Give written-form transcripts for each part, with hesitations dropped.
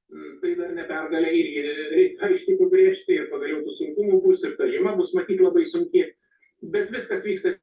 Tai dar ne pergalė ir reikia aiškiai pabrėžti ir pagaliau tų sunkumų bus ir ta žiema bus matyti labai sunki, bet viskas vyksta.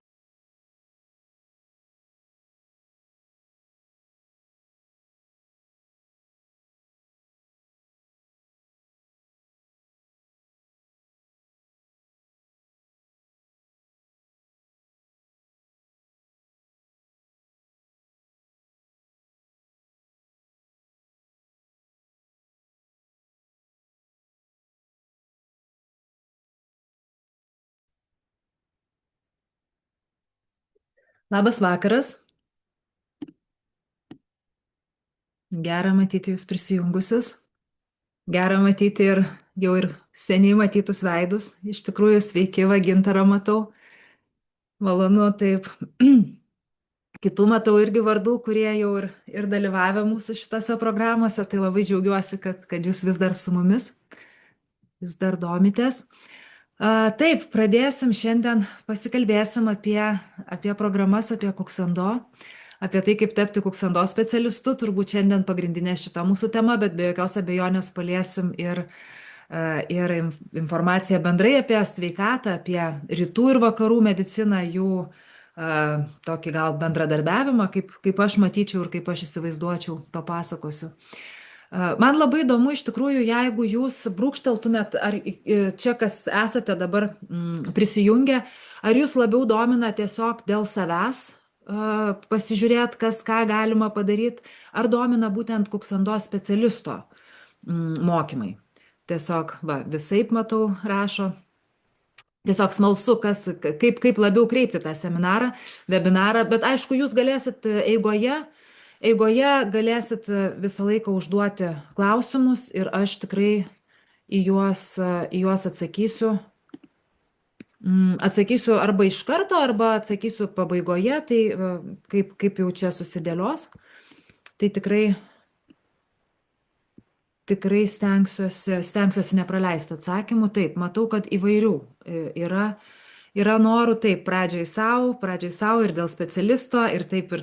Labas vakaras. Gera matyti jūs prisijungusius. Gera matyti ir jau ir seniai matytus veidus. Iš tikrųjų, sveiki, va, Gintarą matau. Malonu, taip. Kitų matau irgi vardų, kurie jau ir dalyvavę mūsų šitose programuose. Tai labai džiaugiuosi, kad jūs vis dar su mumis, vis dar domitės. Taip, pradėsim šiandien, pasikalbėsim apie programas, apie Kuksando, apie tai, kaip tapti Kuksando specialistu. Turbūt šiandien pagrindinė šita mūsų tema, bet be jokios abejonės paliesim ir informaciją bendrai apie sveikatą, apie rytų ir vakarų mediciną, jų tokį gal bendradarbiavimą, kaip aš matyčiau ir kaip aš įsivaizduočiau, papasakosiu. Man labai įdomu iš tikrųjų, jeigu jūs brūkšteltumėt, ar čia, kas esate dabar prisijungę, ar jūs labiau domina tiesiog dėl savęs pasižiūrėt, ką galima padaryti, ar domina būtent Kuksando specialisto mokymai. Tiesiog, va, visaip matau, rašo. Tiesiog smalsu, kaip labiau kreipti tą seminarą, webinarą, bet aišku, jūs galėsit eigoje galėsit visą laiką užduoti klausimus ir aš tikrai į juos atsakysiu. Atsakysiu arba iš karto, arba atsakysiu pabaigoje, tai kaip jau čia susidėlios. Tai tikrai stengsiuosi nepraleisti atsakymų. Taip, matau, kad įvairių yra norų, taip, pradžioj savo ir dėl specialisto ir taip.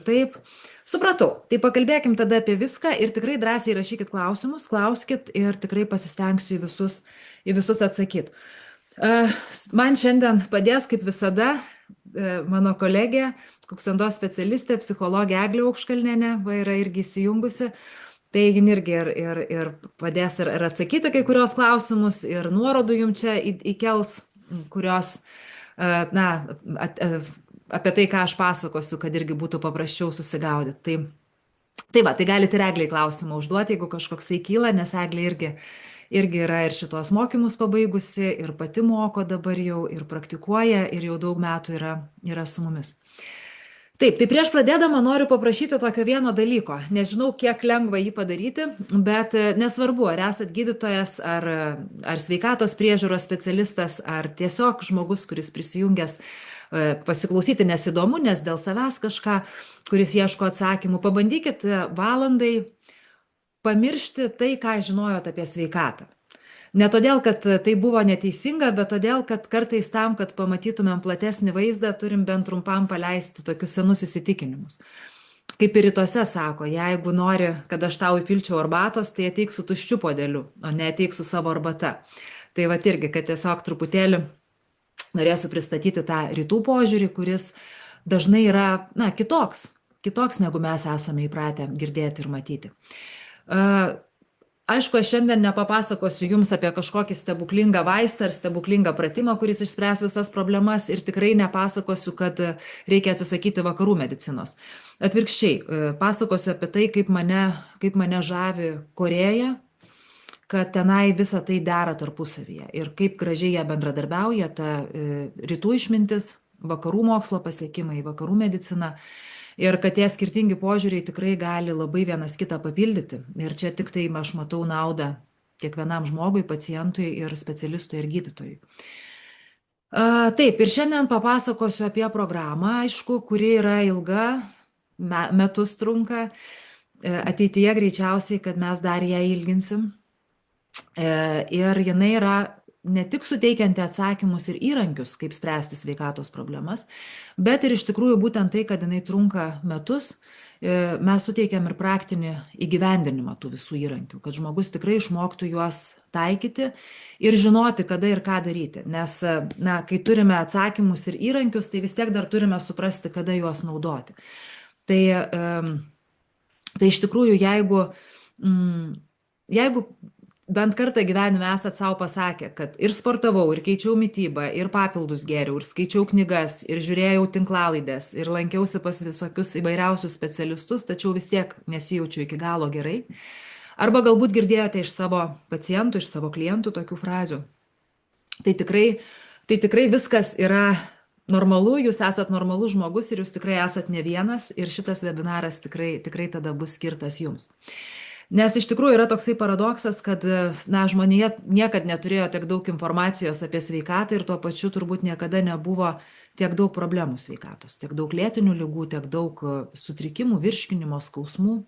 Supratau, tai pakalbėkim tada apie viską ir tikrai drąsiai rašykit klausimus, klauskit ir tikrai pasistengsiu į visus atsakyti. Man šiandien padės, kaip visada, mano kolegė, Kuksando specialistė, psichologė Eglė Aukškalnienė, va, yra irgi įsijungusi. Tai jin irgi ir padės ir atsakyti kai kurios klausimus, ir nuorodų jums čia įkels, kurios, apie tai, ką aš pasakosiu, kad irgi būtų paprasčiau susigaudyti. Tai galite ir Eglei klausimą užduoti, jeigu kažkoksai kyla, nes Eglė irgi yra ir šitos mokymus pabaigusi, ir pati moko dabar jau, ir praktikuoja, ir jau daug metų yra su mumis. Taip, tai prieš pradėdama noriu paprašyti tokio vieno dalyko. Nežinau, kiek lengva jį padaryti, bet nesvarbu, ar esat gydytojas, ar sveikatos priežiūros specialistas, ar tiesiog žmogus, kuris prisijungęs pasiklausyti, nes įdomu, nes dėl savęs kažką, kuris ieško atsakymų. Pabandykit valandai pamiršti tai, ką žinojot apie sveikatą. Ne todėl, kad tai buvo neteisinga, bet todėl, kad kartais tam, kad pamatytumėm platesnį vaizdą, turim bent trumpam paleisti tokius senus įsitikinimus. Kaip ir rytuose sako, jeigu nori, kad aš tau įpilčiau arbatos, tai ateik su tuščiu puodeliu, o ne ateik su savo arbata. Tai va irgi, kad tiesiog truputėlį norėsiu pristatyti tą rytų požiūrį, kuris dažnai yra, kitoks negu mes esame įpratę girdėti ir matyti. Aišku, aš šiandien nepapasakosiu jums apie kažkokį stebuklingą vaistą ar stebuklingą pratimą, kuris išspręs visas problemas, ir tikrai nepasakosiu, kad reikia atsisakyti vakarų medicinos. Atvirkščiai, pasakosiu apie tai, kaip mane žavi Korėja, kad tenai visa tai dera tarpusavyje ir kaip gražiai jie bendradarbiauja, ta rytų išmintis, vakarų mokslo pasiekimai, vakarų medicina. Ir kad tie skirtingi požiūriai tikrai gali labai vienas kitą papildyti. Ir čia tik tai aš matau naudą kiekvienam žmogui, pacientui ir specialistui ir gydytojui. Taip, ir šiandien papasakosiu apie programą, aišku, kuri yra ilga, metus trunka. Ateityje greičiausiai, kad mes dar ją ilginsim. Ir jinai yra ne tik suteikianti atsakymus ir įrankius, kaip spręsti sveikatos problemas, bet ir iš tikrųjų būtent tai, kad jinai trunka metus, mes suteikiam ir praktinį įgyvendinimą tų visų įrankių, kad žmogus tikrai išmoktų juos taikyti ir žinoti, kada ir ką daryti. Nes, na, kai turime atsakymus ir įrankius, tai vis tiek dar turime suprasti, kada juos naudoti. Tai iš tikrųjų, jeigu bent kartą gyvenime esat savo pasakę, kad ir sportavau, ir keičiau mitybą, ir papildus geriau, ir skaičiau knygas, ir žiūrėjau tinklalaidės, ir lankiausi pas visokius įvairiausius specialistus, tačiau vis tiek nesijaučiu iki galo gerai. Arba galbūt girdėjote iš savo pacientų, iš savo klientų tokių frazių. Tai tikrai viskas yra normalu, jūs esat normalus žmogus ir jūs tikrai esat ne vienas ir šitas webinaras tikrai tada bus skirtas jums. Nes iš tikrųjų yra toksai paradoksas, kad žmonija niekad neturėjo tiek daug informacijos apie sveikatą ir tuo pačiu turbūt niekada nebuvo tiek daug problemų sveikatos, tiek daug lėtinių ligų, tiek daug sutrikimų, virškinimo, skausmų,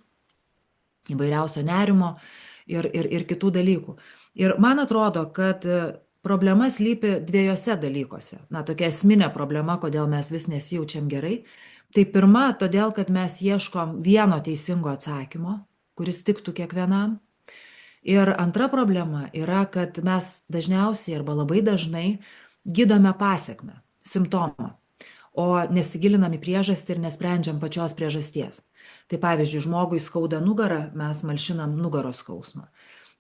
įvairiausio nerimo ir kitų dalykų. Ir man atrodo, kad problema slypi dviejose dalykuose. Tokia esminė problema, kodėl mes vis nesijaučiam gerai. Tai pirma, todėl, kad mes ieškom vieno teisingo atsakymo, kuris tiktų kiekvienam. Ir antra problema yra, kad mes dažniausiai arba labai dažnai gydome pasekmę, simptomą, o nesigilinam į priežastį ir nesprendžiam pačios priežasties. Tai pavyzdžiui, žmogui skauda nugarą, mes malšinam nugaros skausmą.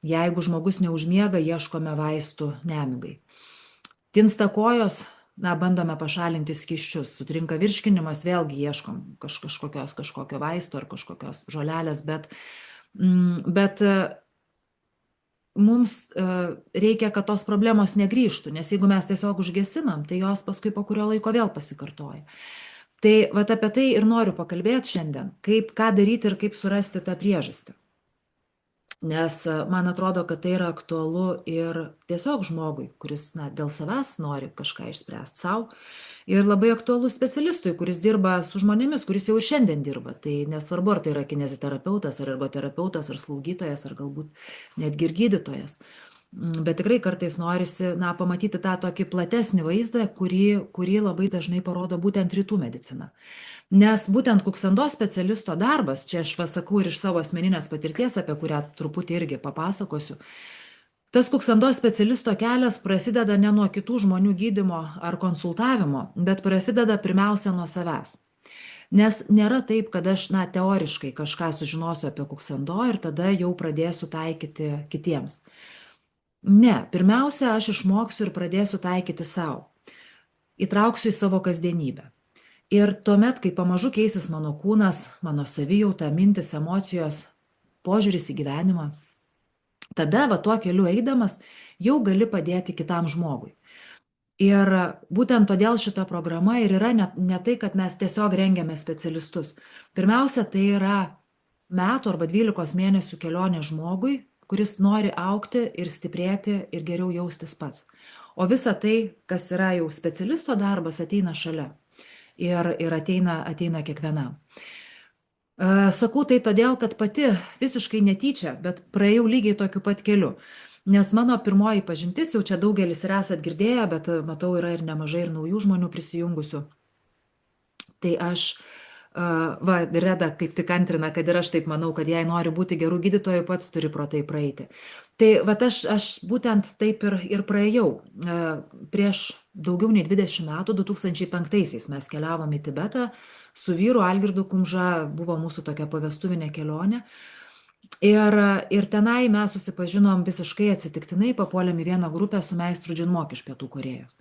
Jeigu žmogus neužmiega, ieškome vaistų nemigai. Tinsta kojos, bandome pašalinti skysčius, sutrinka virškinimas, vėlgi ieškom kažkokio vaisto ar kažkokios žolelės, bet mums reikia, kad tos problemos negrįžtų, nes jeigu mes tiesiog užgesinam, tai jos paskui po kurio laiko vėl pasikartoja. Tai apie tai ir noriu pakalbėti šiandien, ką daryti ir kaip surasti tą priežastį. Nes man atrodo, kad tai yra aktualu ir tiesiog žmogui, kuris dėl savęs nori kažką išspręsti savo. Ir labai aktualu specialistui, kuris dirba su žmonėmis, kuris jau ir šiandien dirba. Tai nesvarbu, ar tai yra kineziterapeutas, ar ergoterapeutas, ar slaugytojas, ar galbūt netgi ir gydytojas. Bet tikrai kartais norisi pamatyti tą tokį platesnį vaizdą, kurį labai dažnai parodo būtent rytų medicina. Nes būtent Kuksando specialisto darbas, čia aš pasakau ir iš savo asmeninės patirties, apie kurią truputį irgi papasakosiu, tas Kuksando specialisto kelias prasideda ne nuo kitų žmonių gydymo ar konsultavimo, bet prasideda pirmiausia nuo savęs. Nes nėra taip, kad aš teoriškai kažką sužinosiu apie Kuksando ir tada jau pradėsiu taikyti kitiems. Ne, pirmiausia, aš išmoksiu ir pradėsiu taikyti savo. Įtrauksiu į savo kasdienybę. Ir tuomet, kai pamažu keisis mano kūnas, mano savijauta, mintis, emocijos, požiūris į gyvenimą, tada tuo keliu eidamas jau gali padėti kitam žmogui. Ir būtent todėl šita programa ir yra ne tai, kad mes tiesiog rengiame specialistus. Pirmiausia, tai yra metų arba 12 mėnesių kelionė žmogui, kuris nori augti ir stiprėti ir geriau jaustis pats. O visa tai, kas yra jau specialisto darbas, ateina šalia. Ir ateina kiekvienam. Sakau tai todėl, kad pati visiškai netyčia, bet praėjau lygiai tokiu pat keliu. Nes mano pirmoji pažintis, jau čia daugelis ir esat girdėję, bet matau yra ir nemažai ir naujų žmonių prisijungusių. Tai aš, Reda kaip tik antrina, kad ir aš taip manau, kad jei nori būti gerų gydytojų, pats turi pro tai praeiti. Tai aš būtent taip ir praėjau. Prieš daugiau nei 20 metų, 2005-aisiais mes keliavom į Tibetą su vyru Algirdu Kumža, buvo mūsų tokia pavestuvinė kelionė. Ir tenai mes susipažinom visiškai atsitiktinai, papuolėm į vieną grupę su meistru Džin Mok iš Pietų Korėjos.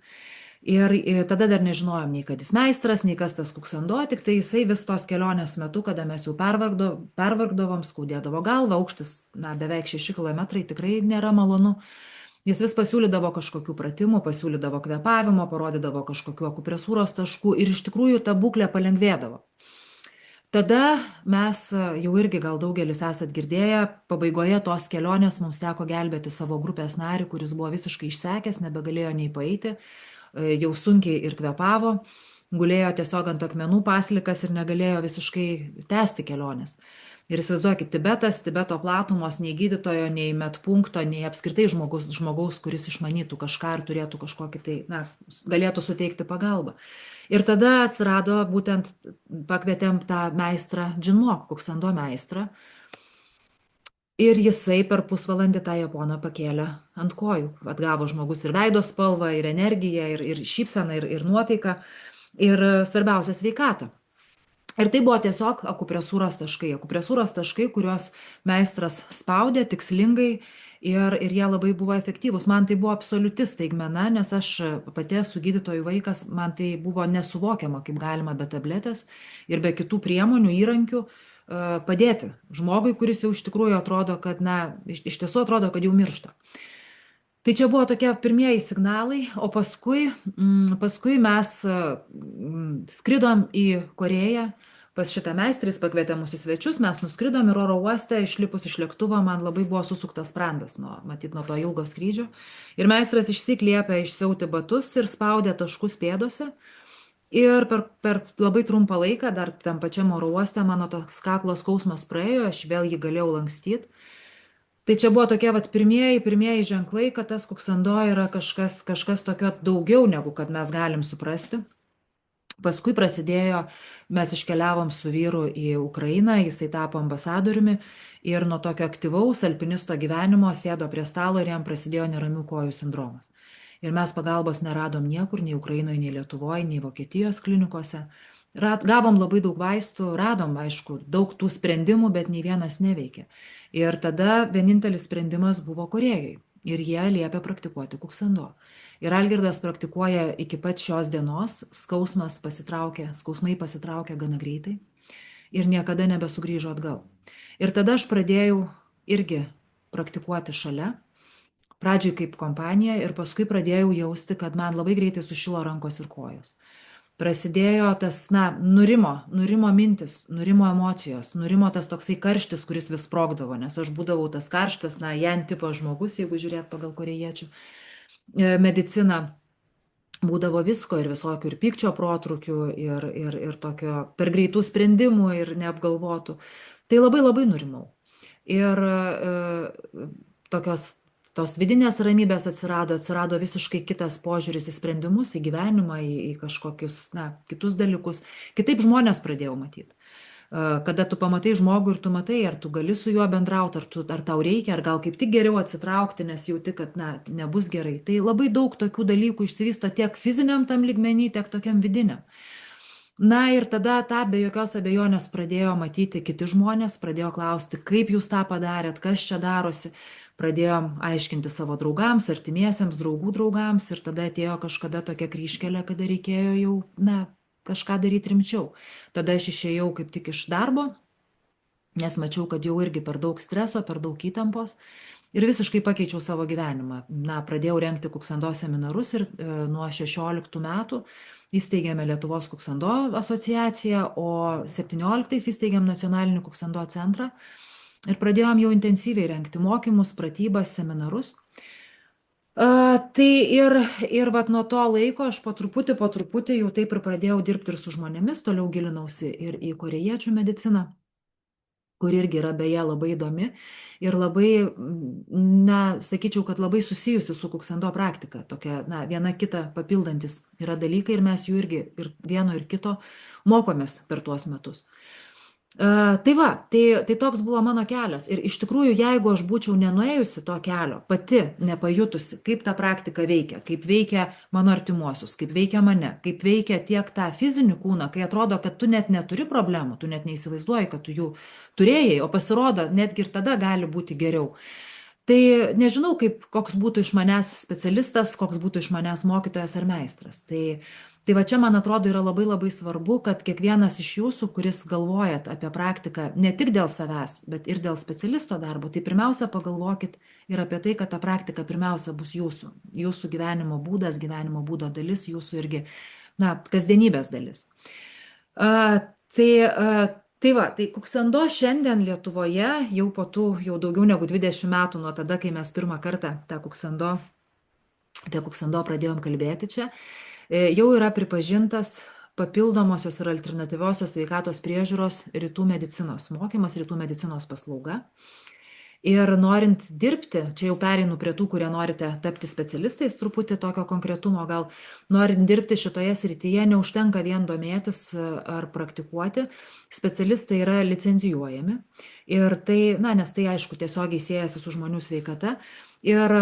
Ir tada dar nežinojom nei kad jis meistras, nei kas tas Kuksando, tik tai jisai vis tos kelionės metu, kada mes jau pervargdavom, skaudėdavo galvą, aukštis beveik 6 kilometrai, tikrai nėra malonu. Jis vis pasiūlydavo kažkokių pratimų, pasiūlydavo kvėpavimo, parodydavo kažkokių akupresūros taškų ir iš tikrųjų ta būklė palengvėdavo. Tada mes jau irgi gal daugelis esat girdėję, pabaigoje tos kelionės mums teko gelbėti savo grupės narį, kuris buvo visiškai išsekęs, nebegalėjo nei paeiti, jau sunkiai ir kvėpavo, gulėjo tiesiog ant akmenų paslikas ir negalėjo visiškai tęsti kelionės. Ir įsivaizduokit, Tibeto platumos, nei gydytojo, nei medpunkto, nei apskritai žmogaus, kuris išmanytų kažką ir turėtų kažkokį tai, na, galėtų suteikti pagalbą. Ir tada atsirado būtent, pakvietėm tą meistrą Džinmok, kuksando meistrą. Ir jisai per pusvalandį tą japoną pakėlė ant kojų. Atgavo žmogus ir veido spalvą, ir energiją, ir šypseną, ir nuotaiką, ir svarbiausia sveikatą. Ir tai buvo tiesiog akupresūros taškai, kuriuos meistras spaudė tikslingai ir jie labai buvo efektyvūs. Man tai buvo absoliuti staigmena, nes aš pati esu gydytojų vaikas, man tai buvo nesuvokiama, kaip galima be tabletės ir be kitų priemonių, įrankių padėti žmogui, kuris jau iš tikrųjų atrodo, kad, na, iš tiesų atrodo, kad jau miršta. Tai čia buvo tokie pirmieji signalai, o paskui mes skridom į Korėją pas šitą meistrą, jis pakvietė mūsų svečius, mes nuskridom ir oro uoste, išlipus iš lėktuvo, man labai buvo susuktas sprandas, matyt, nuo to ilgo skrydžio. Ir meistras išsyk liepė išsiauti batus ir spaudė taškus pėdose. Ir per labai trumpą laiką, dar tam pačiam oro uoste, mano toks kaklo skausmas praėjo, aš vėl jį galėjau lankstyti. Tai čia buvo tokie pirmieji ženklai, kad tas kuksando yra kažkas tokio daugiau, negu kad mes galim suprasti. Paskui prasidėjo, mes iškeliavom su vyru į Ukrainą, jisai tapo ambasadoriumi ir nuo tokio aktyvaus alpinisto gyvenimo sėdo prie stalo ir jam prasidėjo neramių kojų sindromas. Ir mes pagalbos neradom niekur, nei Ukrainoje, nei Lietuvoje, nei Vokietijos klinikose. Gavom labai daug vaistų, radom, aišku, daug tų sprendimų, bet nei vienas neveikė. Ir tada vienintelis sprendimas buvo Korėjai. Ir jie liepė praktikuoti kuksando. Ir Algirdas praktikuoja iki pat šios dienos, skausmai pasitraukė gana greitai ir niekada nebesugrįžo atgal. Ir tada aš pradėjau irgi praktikuoti šalia. Pradžioj kaip kompanija ir paskui pradėjau jausti, kad man labai greitai sušilo rankos ir kojos. Prasidėjo tas, na, nurimo mintis, nurimo emocijos, nurimo tas toksai karštis, kuris vis sprogdavo, nes aš būdavau tas karštas, na, Jan tipo žmogus, jeigu žiūrėt pagal korėjiečių mediciną. Būdavo visko ir visokių ir pykčio protrukių ir tokio per greitų sprendimų ir neapgalvotų. Tai labai nurimau. Ir tos vidinės ramybės atsirado visiškai kitas požiūris į sprendimus, į gyvenimą, į kažkokius, na, kitus dalykus. Kitaip žmonės pradėjau matyti. Kada tu pamatai žmogų ir tu matai, ar tu gali su juo bendrauti, ar tau reikia, ar gal kaip tik geriau atsitraukti, nes jauti, kad, na, nebus gerai. Tai labai daug tokių dalykų išsivysto tiek fiziniam tam lygmenį, tiek tokiam vidiniam. Na ir tada tą be jokios abejonės pradėjo matyti kiti žmonės, pradėjo klausti, kaip jūs tą padarėt, kas čia darosi. Pradėjom aiškinti savo draugams, artimiesiems, draugų draugams ir tada atėjo kažkada tokia kryžkelė, kada reikėjo jau, na, kažką daryti rimčiau. Tada aš išėjau kaip tik iš darbo, nes mačiau, kad jau irgi per daug streso, per daug įtampos ir visiškai pakeičiau savo gyvenimą. Na, pradėjau rengti kuksando seminarus ir nuo 16 metų įsteigėme Lietuvos kuksando asociaciją, o 17 įsteigėm nacionalinį kuksando centrą. Ir pradėjom jau intensyviai rengti mokymus, pratybas, seminarus. Tai ir vat nuo to laiko aš po truputį jau taip ir pradėjau dirbti ir su žmonėmis, toliau gilinausi ir į korėjiečių mediciną, kur irgi yra beje labai įdomi ir labai, na, sakyčiau, kad labai susijusi su kuksando praktika. Tokia, na, viena kitą papildantis yra dalykai ir mes jų irgi ir vieno ir kito mokomės per tuos metus. Tai toks buvo mano kelias ir iš tikrųjų, jeigu aš būčiau nenuėjusi to kelio, pati nepajutusi, kaip ta praktika veikia, kaip veikia mano artimuosius, kaip veikia mane, kaip veikia tiek tą fizinį kūną, kai atrodo, kad tu net neturi problemų, tu net neįsivaizduoji, kad tu jų turėjai, o pasirodo, netgi ir tada gali būti geriau. Tai nežinau, koks būtų iš manęs specialistas, koks būtų iš manęs mokytojas ar meistras. Tai va čia, man atrodo, yra labai svarbu, kad kiekvienas iš jūsų, kuris galvojat apie praktiką ne tik dėl savęs, bet ir dėl specialisto darbo, tai pirmiausia pagalvokit ir apie tai, kad ta praktika pirmiausia bus jūsų gyvenimo būdas, gyvenimo būdo dalis, jūsų irgi, na, kasdienybės dalis. Tai kuksando šiandien Lietuvoje jau po tų, jau daugiau negu 20 metų nuo tada, kai mes pirmą kartą apie kuksando pradėjom kalbėti čia, jau yra pripažintas papildomosios ir alternatyviosios sveikatos priežiūros rytų medicinos mokymas, rytų medicinos paslauga. Ir norint dirbti, čia jau pereinu prie tų, kurie norite tapti specialistais, truputį tokio konkretumo, gal norint dirbti šitoje srityje, neužtenka vien domėtis ar praktikuoti, specialistai yra licencijuojami. Ir tai, nes tai aišku tiesiogiai siejasi su žmonių sveikata. Ir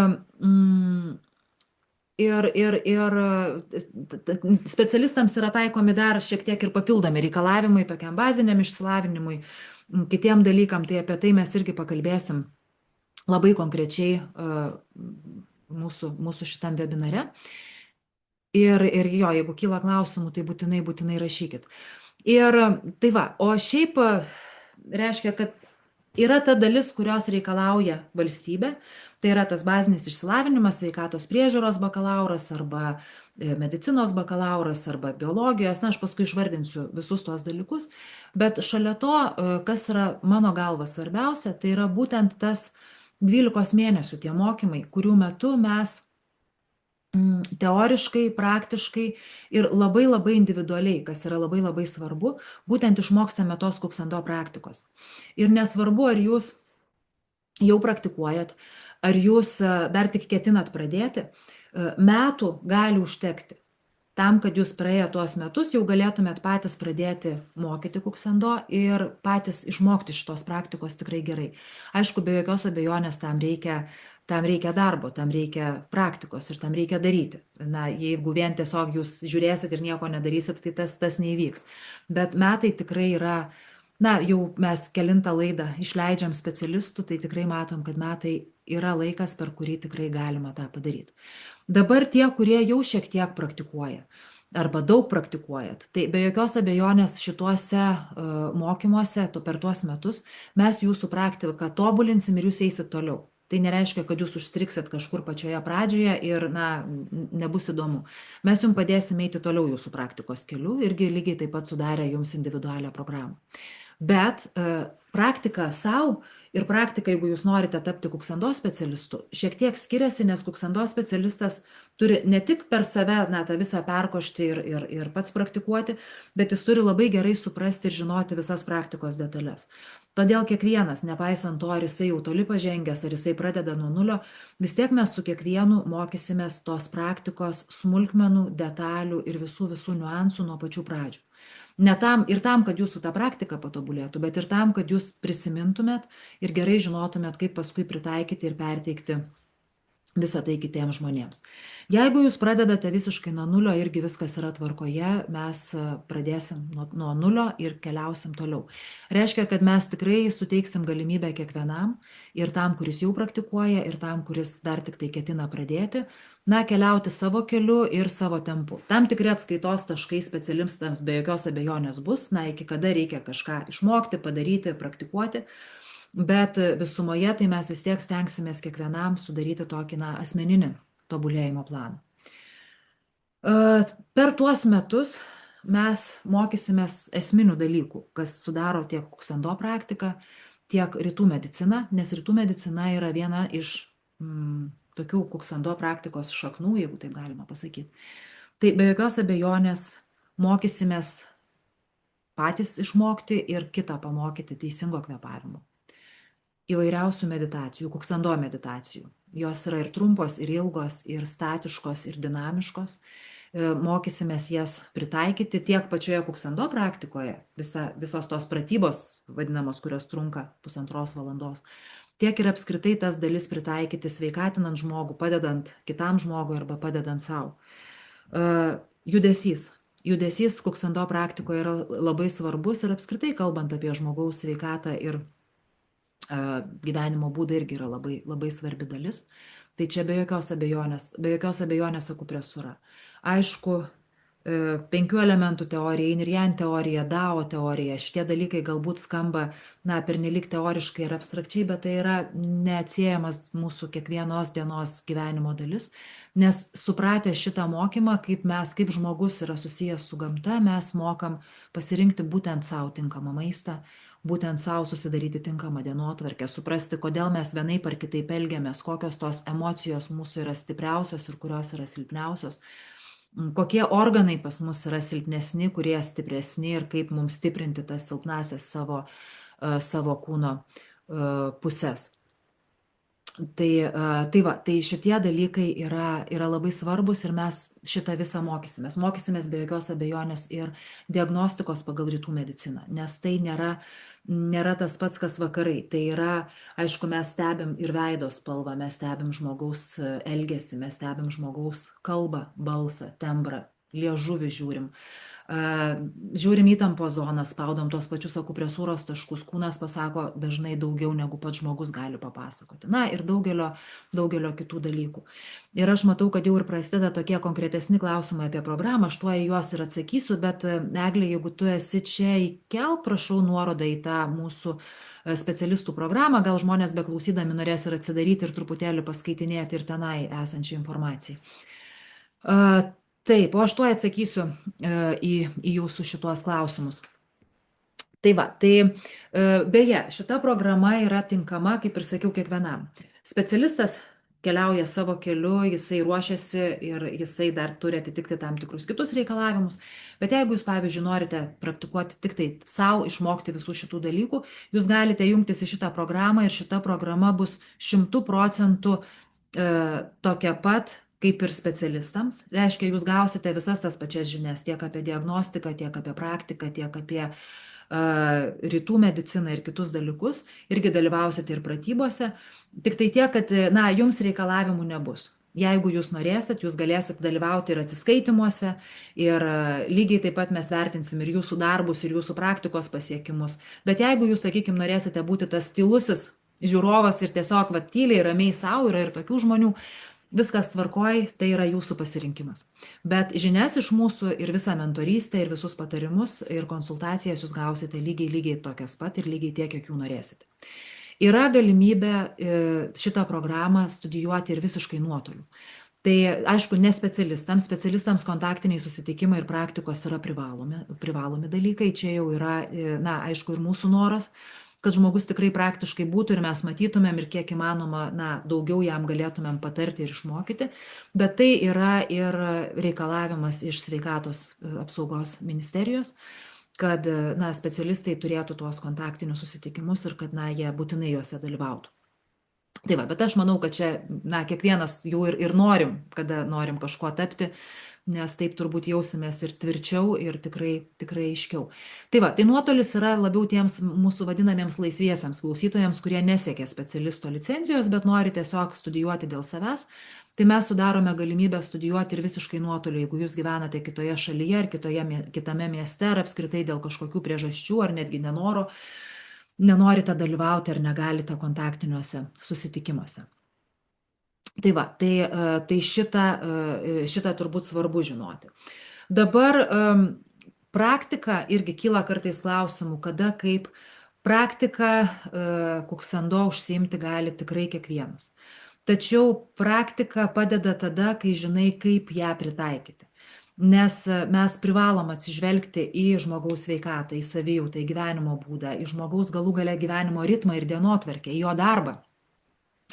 specialistams yra taikomi dar šiek tiek ir papildomi reikalavimai tokiam baziniam išsilavinimui, kitiem dalykam, tai apie tai mes irgi pakalbėsim labai konkrečiai mūsų šitam webinare. Ir jo, jeigu kyla klausimų, tai būtinai rašykit. Ir tai va, o šiaip reiškia, kad yra ta dalis, kurios reikalauja valstybė, tai yra tas bazinis išsilavinimas, sveikatos priežiūros bakalauras arba medicinos bakalauras arba biologijos, aš paskui išvardinsiu visus tuos dalykus, bet šalia to, kas yra mano galva svarbiausia, tai yra būtent tas 12 mėnesių tie mokymai, kurių metu mes teoriškai, praktiškai ir labai individualiai, kas yra labai svarbu, būtent išmokstame tos Kuksando praktikos. Ir nesvarbu, ar jūs jau praktikuojat, ar jūs dar tik ketinat pradėti, metų gali užtekti. Tam, kad jūs praėję tuos metus jau galėtumėt patys pradėti mokyti Kuksando ir patys išmokti šitos praktikos tikrai gerai. Aišku, be jokios abejonės tam reikia darbo, tam reikia praktikos ir tam reikia daryti. Jeigu vien tiesiog jūs žiūrėsit ir nieko nedarysit, tai tas neįvyks. Bet metai tikrai yra, jau mes kelintą laidą išleidžiam specialistų, tai tikrai matom, kad metai yra laikas, per kurį tikrai galima tą padaryti. Dabar tie, kurie jau šiek tiek praktikuoja arba daug praktikuojat, tai be jokios abejonės šituose mokymuose per tuos metus mes jūsų praktiką tobulinsim ir jūs eisit toliau. Tai nereiškia, kad jūs užstriksit kažkur pačioje pradžioje ir nebus įdomu. Mes jums padėsim eiti toliau jūsų praktikos keliu irgi lygiai taip pat sudarę jums individualią programą. Bet praktika savo ir praktika, jeigu jūs norite tapti Kuksando specialistu, šiek tiek skiriasi, nes Kuksando specialistas turi ne tik per save tą visą perkošti ir pats praktikuoti, bet jis turi labai gerai suprasti ir žinoti visas praktikos detalės. Todėl kiekvienas, nepaisant to, ar jisai jau toli pažengęs, ar jisai pradeda nuo nulio, vis tiek mes su kiekvienu mokysimės tos praktikos smulkmenų, detalių ir visų niuansų nuo pačių pradžių. Ne tam, kad jūsų ta praktika patobulėtų, bet ir tam, kad jūs prisimintumėt ir gerai žinotumėt, kaip paskui pritaikyti ir perteikti visą tai kitiems žmonėms. Jeigu jūs pradedate visiškai nuo nulio, irgi viskas yra tvarkoje, mes pradėsim nuo nulio ir keliausim toliau. Reiškia, kad mes tikrai suteiksim galimybę kiekvienam, ir tam, kuris jau praktikuoja, ir tam, kuris dar tik tai ketina pradėti, keliauti savo keliu ir savo tempu. Tam tikri atskaitos taškai specialistams be jokios abejonės bus, iki kada reikia kažką išmokti, padaryti, praktikuoti, bet visumoje tai mes vis tiek stengsimės kiekvienam sudaryti tokį asmeninį tobulėjimo planą. Per tuos metus mes mokysimės esminių dalykų, kas sudaro tiek Kuksando praktiką, tiek rytų medicina, nes rytų medicina yra viena iš tokių Kuksando praktikos šaknų, jeigu taip galima pasakyti. Tai be jokios abejonės mokysimės patys išmokti ir kitą pamokyti teisingo kvėpavimo. Įvairiausių meditacijų, Kuksando meditacijų. Jos yra ir trumpos, ir ilgos, ir statiškos, ir dinamiškos. Mokysimės jas pritaikyti tiek pačioje Kuksando praktikoje, visos tos pratybos vadinamos, kurios trunka 1,5 valandos, tiek ir apskritai tas dalis pritaikyti sveikatinant žmogų, padedant kitam žmogui arba padedant savo. Judesys Kuksando praktikoje yra labai svarbus ir apskritai kalbant apie žmogaus sveikatą ir gyvenimo būdą irgi yra labai svarbi dalis. Tai čia be jokios abejonės akupresūra. Aišku, 5 elementų teorija, Yin ir Yang teorija, Dao teorija, šitie dalykai galbūt skamba pernelyg teoriškai ir abstrakčiai, bet tai yra neatsiejamas mūsų kiekvienos dienos gyvenimo dalis, nes supratę šitą mokymą, kaip žmogus yra susijęs su gamta, mes mokam pasirinkti būtent savo tinkamą maistą, būtent savo susidaryti tinkamą dienotvarkę, suprasti, kodėl mes vienaip ar kitaip elgiamės, kokios tos emocijos mūsų yra stipriausios ir kurios yra silpniausios. kokie organai pas mus yra silpnesni, kurie stipresni ir kaip mums stiprinti tas silpnasias savo kūno puses. Tai šitie dalykai yra labai svarbus ir mes šitą visą mokysimės. Mokysimės be jokios abejonės ir diagnostikos pagal rytų mediciną, nes tai nėra tas pats, kas vakarai. Tai yra, aišku, mes stebim ir veido spalvą, mes stebim žmogaus elgesį, mes stebim žmogaus kalbą, balsą, tembrą, liežuvį žiūrim. Žiūrim įtampo zoną, spaudom tuos pačius akupresūros taškus, kūnas pasako dažnai daugiau negu pats žmogus gali papasakoti. Na ir daugelio kitų dalykų. Ir aš matau, kad jau ir prasideda tokie konkretesni klausimai apie programą, aš tuo į juos ir atsakysiu, bet Eglė, jeigu tu esi čia, įkelk, prašau, nuorodą į tą mūsų specialistų programą, gal žmonės beklausydami norės ir atsidaryti ir truputėlį paskaitinėti ir tenai esančią informaciją. Taip, o aš tuoj atsakysiu į jūsų šitos klausimus. Tai beje, šita programa yra tinkama, kaip ir sakiau, kiekvienam. Specialistas keliauja savo keliu, jisai ruošiasi ir jisai dar turi atitikti tam tikrus kitus reikalavimus. Bet jeigu jūs, pavyzdžiui, norite praktikuoti tik tai savo, išmokti visų šitų dalykų, jūs galite jungtis į šitą programą ir šita programa bus 100% tokia pat kaip ir specialistams. Reiškia, jūs gausite visas tas pačias žinias tiek apie diagnostiką, tiek apie praktiką, tiek apie rytų mediciną ir kitus dalykus. Irgi dalyvausite ir pratybose. Tik tai tiek, kad jums reikalavimų nebus. Jeigu jūs norėsit, jūs galėsit dalyvauti ir atsiskaitimuose ir lygiai taip pat mes vertinsim ir jūsų darbus, ir jūsų praktikos pasiekimus. Bet jeigu jūs, sakykime, norėsite būti tas tylusis žiūrovas ir tiesiog tyliai, ramiai savo, yra ir tokių žmonių, viskas tvarkoj, tai yra jūsų pasirinkimas. Bet žinias iš mūsų ir visą mentorystę, ir visus patarimus, ir konsultacijas jūs gausite lygiai tokias pat ir lygiai tiek, kiek jų norėsite. Yra galimybė šitą programą studijuoti ir visiškai nuotoliu. Tai aišku, ne specialistams kontaktiniai susitikimai ir praktikos yra privalomi dalykai. Čia jau yra, aišku, ir mūsų noras, kad žmogus tikrai praktiškai būtų ir mes matytumėm ir kiek įmanoma, daugiau jam galėtumėm patarti ir išmokyti. Bet tai yra ir reikalavimas iš Sveikatos apsaugos ministerijos, kad specialistai turėtų tuos kontaktinius susitikimus ir kad jie būtinai juose dalyvautų. Tai bet aš manau, kad čia kiekvienas jų ir norim, kada norim kažkuo tapti, nes taip turbūt jausimės ir tvirčiau ir tikrai aiškiau. Tai nuotolis yra labiau tiems mūsų vadinamiems laisviesiams klausytojams, kurie nesiekia specialisto licencijos, bet nori tiesiog studijuoti dėl savęs. Tai mes sudarome galimybę studijuoti ir visiškai nuotoliu, jeigu jūs gyvenate kitoje šalyje ar kitame mieste, ar apskritai dėl kažkokių priežasčių, ar netgi nenorite dalyvauti ar negalite kontaktiniuose susitikimuose. Tai šitą turbūt svarbu žinoti. Dabar praktika irgi kyla kartais klausimų, kada kaip praktika kuksando užsiimti gali tikrai kiekvienas. Tačiau praktika padeda tada, kai žinai, kaip ją pritaikyti. Nes mes privalom atsižvelgti į žmogaus sveikatą, į savijautą, į gyvenimo būdą, į žmogaus galų gale gyvenimo ritmą ir dienotvarkę, į jo darbą,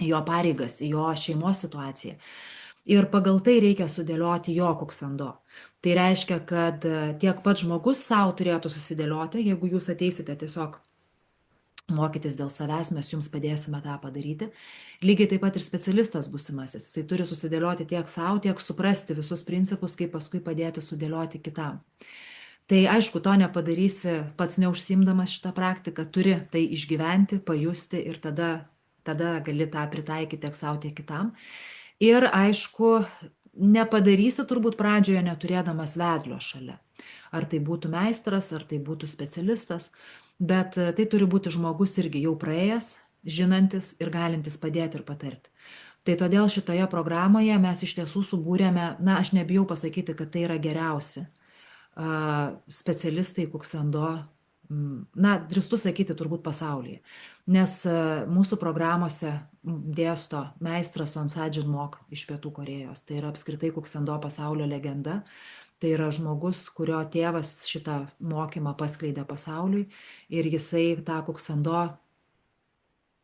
į jo pareigas, į jo šeimos situaciją. Ir pagal tai reikia sudėlioti jo kuksando. Tai reiškia, kad tiek pats žmogus savo turėtų susidėlioti, jeigu jūs ateisite tiesiog mokytis dėl savęs, mes jums padėsime tą padaryti. Lygiai taip pat ir specialistas būsimasis. Jisai turi susidėlioti tiek savo, tiek suprasti visus principus, kaip paskui padėti sudėlioti kitam. Tai aišku, to nepadarysi pats neužsiimdamas šitą praktiką, turi tai išgyventi, pajusti ir tada gali tą pritaikyti tiek savo, tiek kitam. Ir aišku, nepadarysi turbūt pradžioje neturėdamas vedlio šalia. Ar tai būtų meistras, ar tai būtų specialistas, bet tai turi būti žmogus irgi jau praėjęs, žinantis ir galintis padėti ir patarti. Tai todėl šitoje programoje mes iš tiesų subūrėme, aš nebijau pasakyti, kad tai yra geriausi specialistai kuksando, drįstu sakyti turbūt pasaulyje. Nes mūsų programuose dėsto meistras Sonsa Jinmook iš Pietų Korėjos. Tai yra apskritai kuksando pasaulio legenda. Tai yra žmogus, kurio tėvas šitą mokymą paskleidė pasauliui ir jisai tą kuksando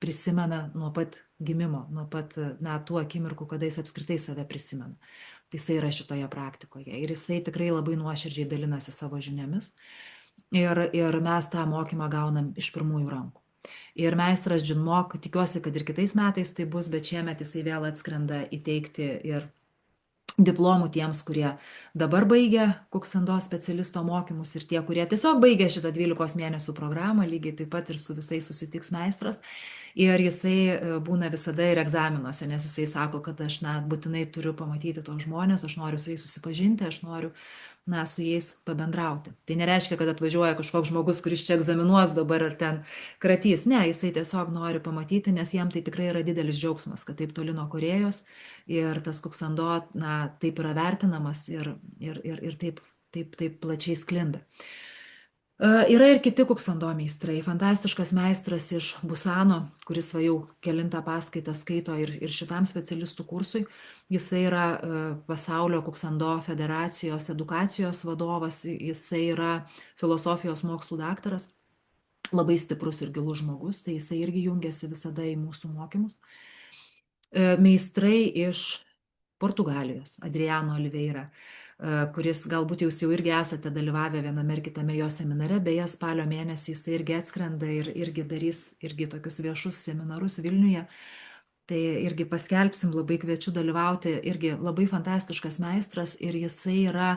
prisimena nuo pat gimimo, nuo pat, na, tų akimirkų, kada jis apskritai save prisimena. Tai jisai yra šitoje praktikoje ir jisai tikrai labai nuoširdžiai dalinasi savo žiniomis ir mes tą mokymą gaunam iš pirmųjų rankų. Ir meistras Džinmok, tikiuosi, kad ir kitais metais tai bus, bet šiemet jisai vėl atskrenda įteikti ir diplomų tiems, kurie dabar baigia kuksando specialisto mokymus ir tie, kurie tiesiog baigia šitą 12 mėnesių programą, lygiai taip pat ir su visais susitiks meistras. Ir jisai būna visada ir egzaminuose, nes jisai sako, kad aš būtinai turiu pamatyti tos žmonės, aš noriu su jais susipažinti, aš noriu su jais pabendrauti. Tai nereiškia, kad atvažiuoja kažkoks žmogus, kuris čia egzaminuos dabar ar ten kratys. Ne, jisai tiesiog nori pamatyti, nes jam tai tikrai yra didelis džiaugsmas, kad taip toli nuo Korėjos ir tas kuksando, taip yra vertinamas ir taip plačiai sklinda. Yra ir kiti kuksando meistrai. Fantastiškas meistras iš Busano, kuris jau kelintą paskaitą skaito ir šitam specialistų kursui. Jisai yra pasaulio kuksando federacijos edukacijos vadovas, jisai yra filosofijos mokslų daktaras, labai stiprus ir gilus žmogus, tai jisai irgi jungiasi visada į mūsų mokymus. Meistrai iš Portugalijos, Adriano Oliveira, kuris galbūt jūs jau irgi esate dalyvavę viename ir kitame jo seminare, beje, spalio mėnesį jis irgi atskrenda ir irgi darys irgi tokius viešus seminarus Vilniuje. Tai irgi paskelbsim, labai kviečiu dalyvauti, irgi labai fantastiškas meistras ir jisai yra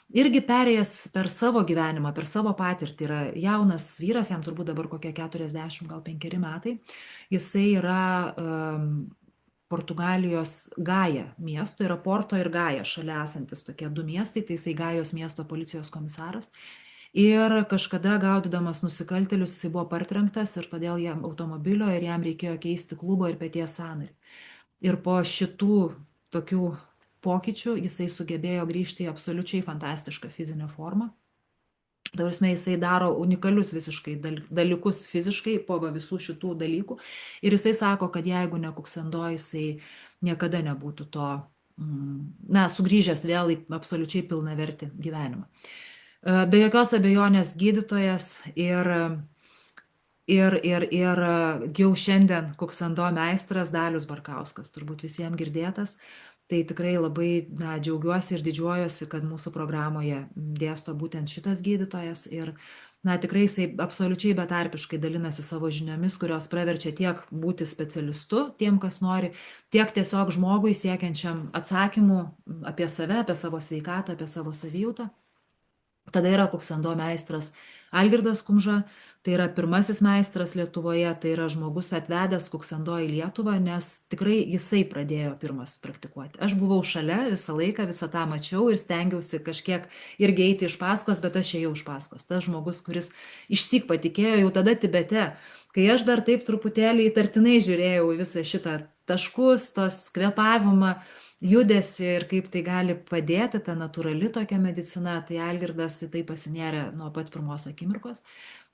irgi perėjęs per savo gyvenimą, per savo patirtį, yra jaunas vyras, jam turbūt dabar kokie 40, gal 5 metai, jisai yra Portugalijos Gaja miesto, yra Porto ir Gaja šalia esantis tokie 2 miestai, tai jisai Gajos miesto policijos komisaras. Ir kažkada gaudydamas nusikaltėlius jisai buvo partrenktas ir todėl jam automobilio ir jam reikėjo keisti klubo ir peties sąnarį. Ir po šitų tokių pokyčių jisai sugebėjo grįžti į absoliučiai fantastišką fizinę formą. Tavrasme, jisai daro unikalius visiškai dalykus fiziškai po visų šitų dalykų. Ir jisai sako, kad jeigu ne kuksando, jisai niekada nebūtų to, sugrįžęs vėl į absoliučiai pilnavertį gyvenimą. Be jokios abejonės gydytojas ir jau šiandien kuksando meistras Dalius Barkauskas, turbūt visiems girdėtas. Tai tikrai labai džiaugiuosi ir didžiuojuosi, kad mūsų programoje dėsto būtent šitas gydytojas ir tikrai jisai absoliučiai betarpiškai dalinasi savo žiniomis, kurios praverčia tiek būti specialistu, tiem, kas nori, tiek tiesiog žmogui siekiančiam atsakymų apie save, apie savo sveikatą, apie savo savijautą. Tada yra kuksando meistras Algirdas Kumža, tai yra pirmasis meistras Lietuvoje, tai yra žmogus atvedęs kuksando į Lietuvą, nes tikrai jisai pradėjo pirmas praktikuoti. Aš buvau šalia visą laiką, visą tą mačiau ir stengiausi kažkiek irgi eiti iš paskos, bet aš ėjau iš paskos. Tas žmogus, kuris išsyk patikėjo jau tada Tibete, kai aš dar taip truputėlį įtartinai žiūrėjau į visą šitą taškus, tos kvėpavimą, judesi ir kaip tai gali padėti, ta natūrali tokia medicina, tai Algirdas į tai pasinėrė nuo pat pirmos akimirkos.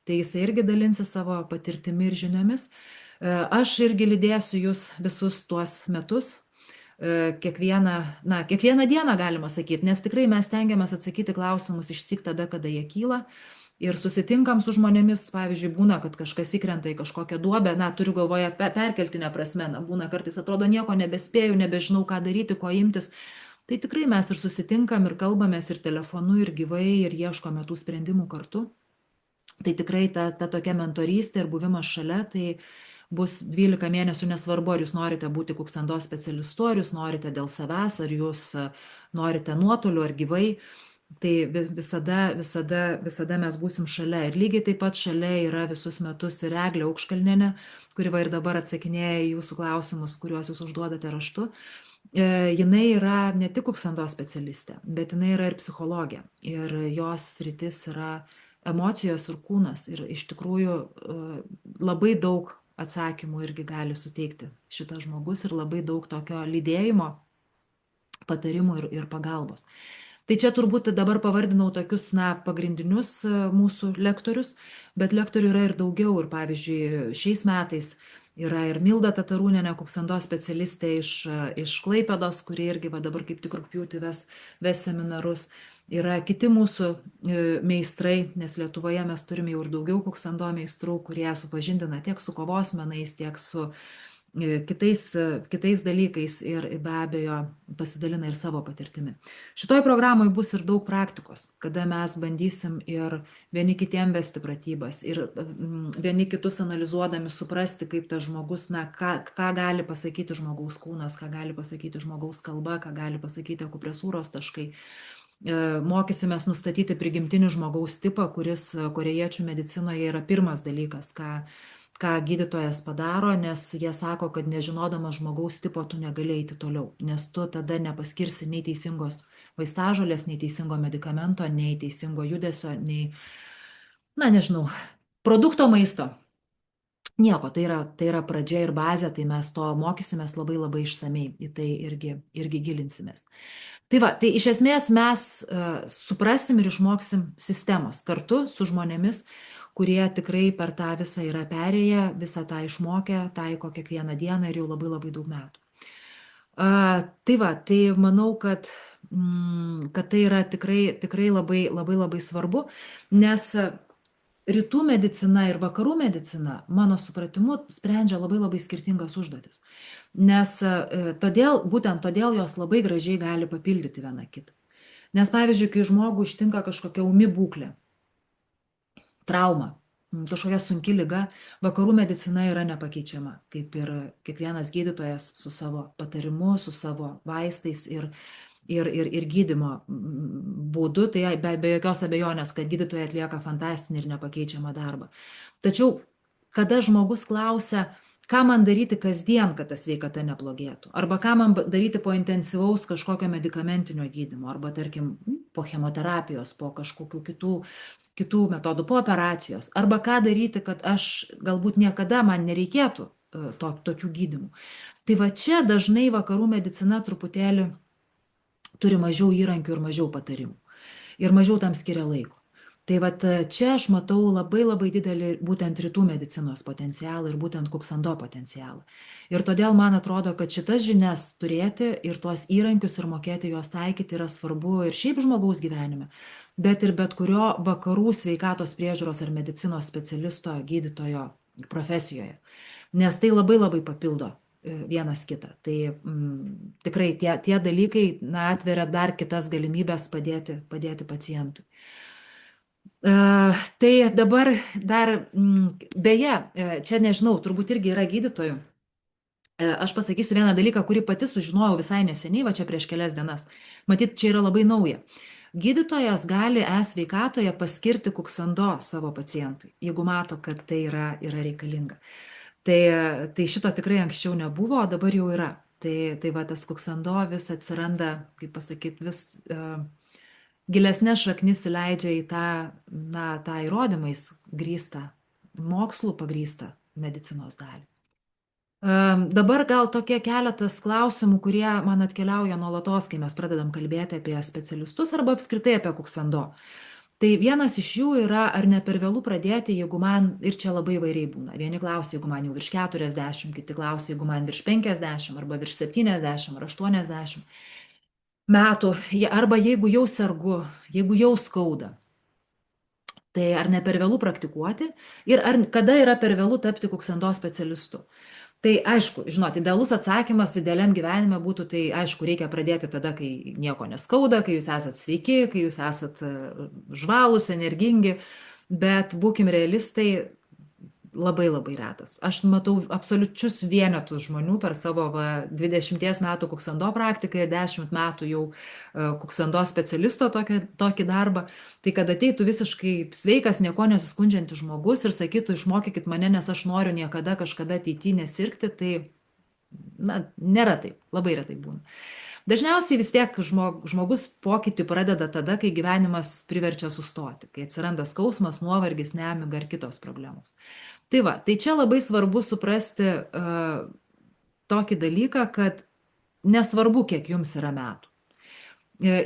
Tai jis irgi dalinsi savo patirtimi ir žiniomis. Aš irgi lydėsiu jūs visus tuos metus, kiekvieną dieną galima sakyti, nes tikrai mes stengiamės atsakyti klausimus išsyk tada, kada jie kyla. Ir susitinkam su žmonėmis, pavyzdžiui, būna, kad kažkas įkrenta į kažkokią duobę, turiu galvoje perkeltinę prasme, būna kartais atrodo nieko nebespėju, nebežinau, ką daryti, ko imtis. Tai tikrai mes ir susitinkam ir kalbamės ir telefonu, ir gyvai, ir ieškome tų sprendimų kartu. Tai tikrai ta tokia mentorystė ir buvimas šalia, tai bus 12 mėnesių, nesvarbu, ar jūs norite būti kuksando specialistu, ar jūs norite dėl savęs, ar jūs norite nuotoliu, ar gyvai. Tai visada mes būsim šalia. Ir lygiai taip pat šalia yra visus metus ir Eglė Aukškalnienė, kuri ir dabar atsakinėja į jūsų klausimus, kuriuos jūs užduodate raštu. Jinai yra ne tik kuksando specialistė, bet jinai yra ir psichologė. Ir jos sritis yra emocijos ir kūnas. Ir iš tikrųjų labai daug atsakymų irgi gali suteikti šitas žmogus ir labai daug tokio lydėjimo, patarimų ir pagalbos. Tai čia turbūt dabar pavardinau tokius pagrindinius mūsų lektorius, bet lektorių yra ir daugiau. Ir pavyzdžiui, šiais metais Yra ir Milda Tatarūnienė, kuksando specialistė iš Klaipėdos, kuri irgi va dabar kaip tik rugpjūtį ves seminarus. Yra kiti mūsų meistrai, nes Lietuvoje mes turime jau ir daugiau kuksando meistrų, kurie supažindina tiek su kovos menais, tiek su kitais dalykais ir be abejo pasidalina ir savo patirtimi. Šitoj programai bus ir daug praktikos, kada mes bandysim ir vieni kitiem vesti pratybas ir vieni kitus analizuodami suprasti, kaip tas žmogus, ką gali pasakyti žmogaus kūnas, ką gali pasakyti žmogaus kalba, ką gali pasakyti akupresūros taškai. Mokysimės nustatyti prigimtinį žmogaus tipą, kuris korėjiečių medicinoje yra pirmas dalykas, ką gydytojas padaro, nes jie sako, kad nežinodamas žmogaus tipo tu negali eiti toliau, nes tu tada nepaskirsi nei teisingos vaistažolės, nei teisingo medikamento, nei teisingo judesio, nei, nežinau, produkto maisto. Nieko, tai yra pradžia ir bazė, tai mes to mokysimės labai labai išsamei, į tai irgi gilinsimės. Tai va, tai iš esmės mes suprasim ir išmoksim sistemos kartu su žmonėmis, kurie tikrai per tą visą yra perėję, visą tą išmokę, taiko kiekvieną dieną ir jau labai labai daug metų. Tai va, tai manau, kad tai yra tikrai labai labai labai svarbu, nes rytų medicina ir vakarų medicina, mano supratimu, sprendžia labai labai skirtingas užduotis. Nes būtent todėl jos labai gražiai gali papildyti vieną kitą. Nes pavyzdžiui, kai žmogų ištinka kažkokia ūmi būklė, trauma, kažkokia sunki liga, vakarų medicina yra nepakeičiama, kaip ir kiekvienas gydytojas su savo patarimu, su savo vaistais ir gydymo būdu, tai be jokios abejonės, kad gydytojai atlieka fantastinį ir nepakeičiamą darbą. Tačiau, kada žmogus klausia, ką man daryti kasdien, kad ta sveikata neblogėtų, arba ką man daryti po intensyvaus kažkokio medikamentinio gydymo, arba tarkim po chemoterapijos, po kažkokių kitų metodų, po operacijos, arba ką daryti, kad aš galbūt niekada man nereikėtų tokių gydymų. Tai va čia dažnai vakarų medicina truputėlį turi mažiau įrankių ir mažiau patarimų. Ir mažiau tam skiria laiko. Tai va čia aš matau labai labai didelį būtent rytų medicinos potencialą ir būtent kuksando potencialą. Ir todėl man atrodo, kad šitas žinias turėti ir tuos įrankius ir mokėti juos taikyti yra svarbu ir šiaip žmogaus gyvenime, bet ir bet kurio vakarų sveikatos priežiūros ar medicinos specialisto, gydytojo profesijoje. Nes tai labai labai papildo vienas kitą. Tai tikrai tie dalykai atveria dar kitas galimybės padėti pacientui. Tai dabar dar, beje, čia nežinau, turbūt irgi yra gydytojų. Aš pasakysiu vieną dalyką, kurį pati sužinojau visai neseniai, va čia prieš kelias dienas. Matyt, čia yra labai nauja. Gydytojas gali e-sveikatoje paskirti kuksando savo pacientui, jeigu mato, kad tai yra reikalinga. Tai šito tikrai anksčiau nebuvo, o dabar jau yra. Tai va tas kuksando vis atsiranda, kaip pasakyti, vis gilesnės šaknis įleidžia į tą įrodymais grįstą, mokslų pagrįstą medicinos dalį. Dabar gal tokie keletas klausimų, kurie man atkeliauja nuolatos, kai mes pradedam kalbėti apie specialistus arba apskritai apie kuksando. Tai vienas iš jų yra, ar ne per vėlų pradėti, jeigu man, ir čia labai įvairiai būna. Vieni klausia, jeigu man jau virš 40, kiti klausia, jeigu man virš 50, arba virš 70 ar 80 metų, arba jeigu jau sergu, jeigu jau skauda. Tai ar ne per vėlų praktikuoti ir kada yra per vėlų tapti kuksando specialistu. Tai aišku, žinot, idealus atsakymas idealiam gyvenime būtų, tai aišku, reikia pradėti tada, kai nieko neskauda, kai jūs esat sveiki, kai jūs esat žvalūs, energingi, bet būkim realistai, labai labai retas. Aš matau absoliučius vienetus žmonių per savo 20 metų kuksando praktiką ir 10 metų jau kuksando specialisto tokį darbą. Tai kad ateitų visiškai sveikas, nieko nesiskundžiantis žmogus ir sakytų, išmokykit mane, nes aš noriu niekada kažkada ateityje nesirgti, tai nėra taip, labai retai būna. Dažniausiai vis tiek žmogus pokytį pradeda tada, kai gyvenimas priverčia sustoti, kai atsiranda skausmas, nuovargis, nemiga ar kitos problemos. Tai va, tai čia labai svarbu suprasti tokį dalyką, kad nesvarbu, kiek jums yra metų.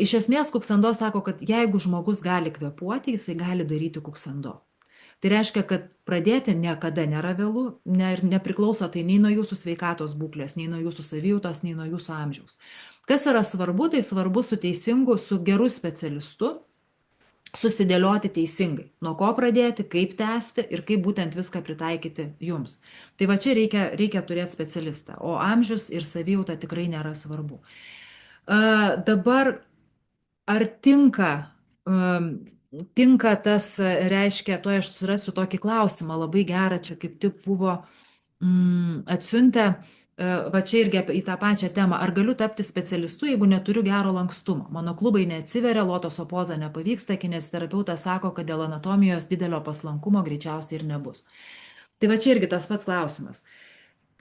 Iš esmės, kuksando sako, kad jeigu žmogus gali kvėpuoti, jisai gali daryti kuksando. Tai reiškia, kad pradėti niekada nėra vėlu ir nepriklauso tai nei nuo jūsų sveikatos būklės, nei nuo jūsų savijautos, nei nuo jūsų amžiaus. Kas yra svarbu, tai svarbu su teisingu, su geru specialistu susidėlioti teisingai, nuo ko pradėti, kaip tęsti ir kaip būtent viską pritaikyti jums. Tai va čia reikia turėti specialistą, o amžius ir savijauta tikrai nėra svarbu. Dabar ar tinka tas, reiškia, to aš surasiu tokį klausimą, labai gerą, čia kaip tik buvo atsiuntę, va čia irgi į tą pačią temą, ar galiu tapti specialistu, jeigu neturiu gero lankstumo. Mano klubai neatsiveria, lotoso poza nepavyksta, kineziterapeutas sako, kad dėl anatomijos didelio paslankumo greičiausiai ir nebus. Tai va čia irgi tas pats klausimas.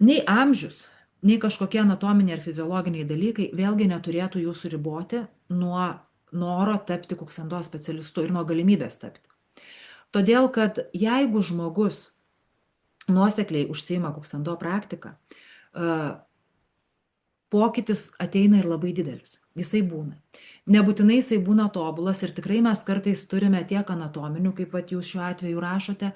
Nei amžius, nei kažkokie anatominiai ar fiziologiniai dalykai vėlgi neturėtų jūsų riboti nuo noro tapti kuksando specialistu ir nuo galimybės tapti. Todėl, kad jeigu žmogus nuosekliai užsiima kuksando praktiką, pokytis ateina ir labai didelis. Jisai būna. Nebūtinai jisai būna tobulas ir tikrai mes kartais turime tiek anatominių, kaip vat jūs šiuo atveju rašote,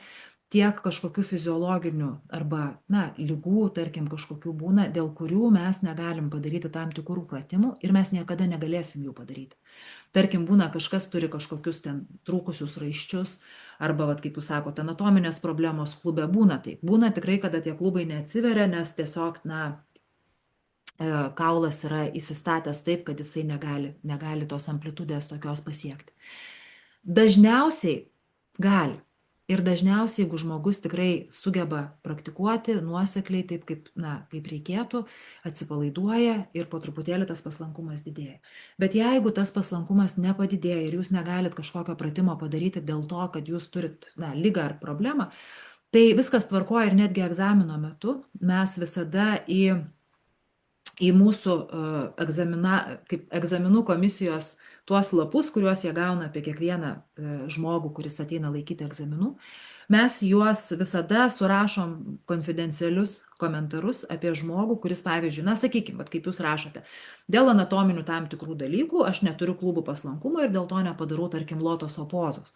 tiek kažkokių fiziologinių arba, ligų, tarkim, kažkokių būna, dėl kurių mes negalim padaryti tam tikrų pratimų ir mes niekada negalėsim jų padaryti. Tarkim, būna kažkas turi kažkokius ten trūkusius raiščius arba, vat, kaip jūs sakote, anatominės problemos klube būna taip. Būna tikrai, kada tie klubai neatsiveria, nes tiesiog, kaulas yra įsistatęs taip, kad jisai negali tos amplitudės tokios pasiekti. Dažniausiai gali. Ir dažniausiai, jeigu žmogus tikrai sugeba praktikuoti nuosekliai taip, kaip reikėtų, atsipalaiduoja ir po truputėlį tas paslankumas didėja. Bet jeigu tas paslankumas nepadidėja ir jūs negalit kažkokio pratimo padaryti dėl to, kad jūs turit ligą ar problemą, tai viskas tvarkoja ir netgi egzamino metu mes visada į mūsų egzaminų komisijos tuos lapus, kuriuos jie gauna apie kiekvieną žmogų, kuris ateina laikyti egzaminų, mes juos visada surašom konfidencialius komentarus apie žmogų, kuris, pavyzdžiui, sakykime, kaip jūs rašote, dėl anatominių tam tikrų dalykų aš neturiu klubų paslankumo ir dėl to nepadarau, tarkim, lotoso pozos.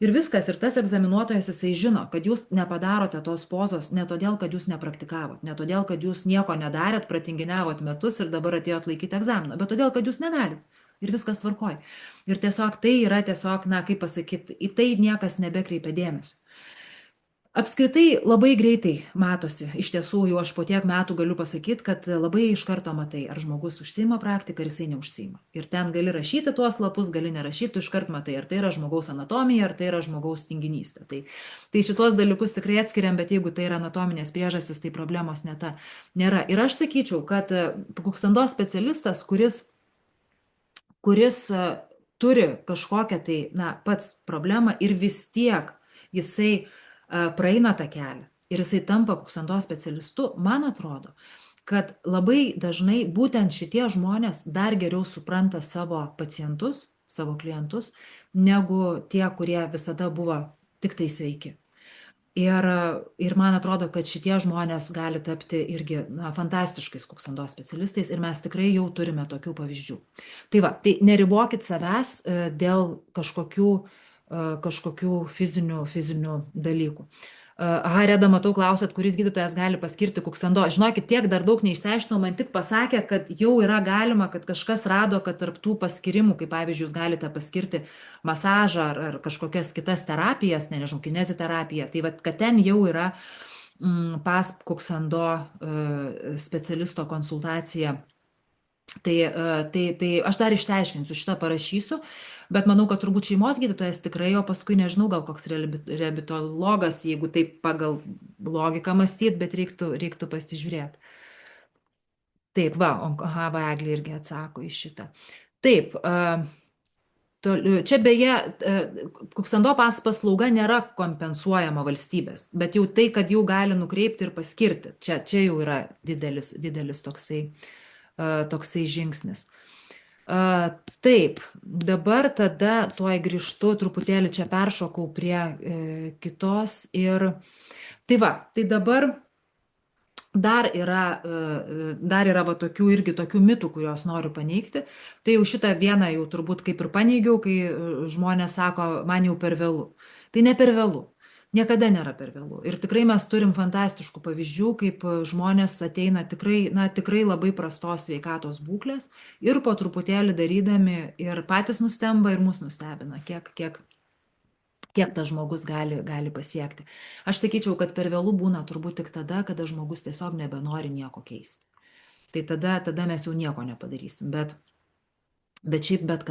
Ir viskas, ir tas egzaminuotojas jisai žino, kad jūs nepadarote tos pozos ne todėl, kad jūs nepraktikavot, ne todėl, kad jūs nieko nedarėt, pratinginiavot metus ir dabar atėjot laikyti egzaminą, bet todėl, kad jūs negalit. Ir viskas tvarkoj. Ir tiesiog tai yra kaip pasakyti, į tai niekas nebekreipia dėmesio. Apskritai labai greitai matosi, iš tiesų jau aš po tiek metų galiu pasakyti, kad labai iš karto matai, ar žmogus užsiima praktiką, ar jisai neužsiima. Ir ten gali rašyti tuos lapus, gali nerašyti, tu iš karto matai, ar tai yra žmogaus anatomija, ar tai yra žmogaus tinginystė. Tai šitos dalykus tikrai atskiriam, bet jeigu tai yra anatominės priežastys, tai problemos nėra. Ir aš sakyčiau, kad kuksando specialistas, kuris turi kažkokią tai, pats problemą ir vis tiek jisai praeina tą kelią ir jisai tampa kuksando specialistu, man atrodo, kad labai dažnai būtent šitie žmonės dar geriau supranta savo pacientus, savo klientus, negu tie, kurie visada buvo tik tai sveiki. Ir man atrodo, kad šitie žmonės gali tapti irgi fantastiškais kuksando specialistais ir mes tikrai jau turime tokių pavyzdžių. Tai neribokit savęs dėl kažkokių fizinių dalykų. Reda, matau, klausėt, kuris gydytojas gali paskirti kuksando. Žinokit, tiek dar daug neišsiaiškinau, man tik pasakė, kad jau yra galima, kad kažkas rado, kad tarp tų paskirimų, kaip pavyzdžiui, jūs galite paskirti masažą ar kažkokias kitas terapijas, nežinau, kineziterapiją, tai kad ten jau yra pas kuksando specialisto konsultacija. Tai aš dar išsiaiškinsiu, šitą parašysiu, bet manau, kad turbūt šeimos gydytojas tikrai, o paskui nežinau, gal koks reabilitologas, jeigu taip pagal logiką mąstyti, bet reiktų pasižiūrėti. Taip, Eglė irgi atsako į šitą. Taip, čia beje, kuksando paslauga nėra kompensuojama valstybės, bet jau tai, kad jau gali nukreipti ir paskirti, čia jau yra didelis toksai žingsnis. Taip, dabar tada tuoj grįžtu, truputėlį čia peršokau prie kitos ir tai dabar dar yra tokių mitų, kuriuos noriu paneigti. Tai jau šitą vieną jau turbūt kaip ir paneigiau, kai žmonės sako, man jau per vėlu. Tai ne per vėlu. Niekada nėra per vėlų. Ir tikrai mes turim fantastiškų pavyzdžių, kaip žmonės ateina tikrai labai prastos sveikatos būklės ir po truputėlį darydami ir patys nustemba ir mus nustebina, kiek tas žmogus gali pasiekti. Aš sakyčiau, kad per vėlų būna turbūt tik tada, kada žmogus tiesiog nebenori nieko keisti. Tai tada mes jau nieko nepadarysim. Bet šiaip bet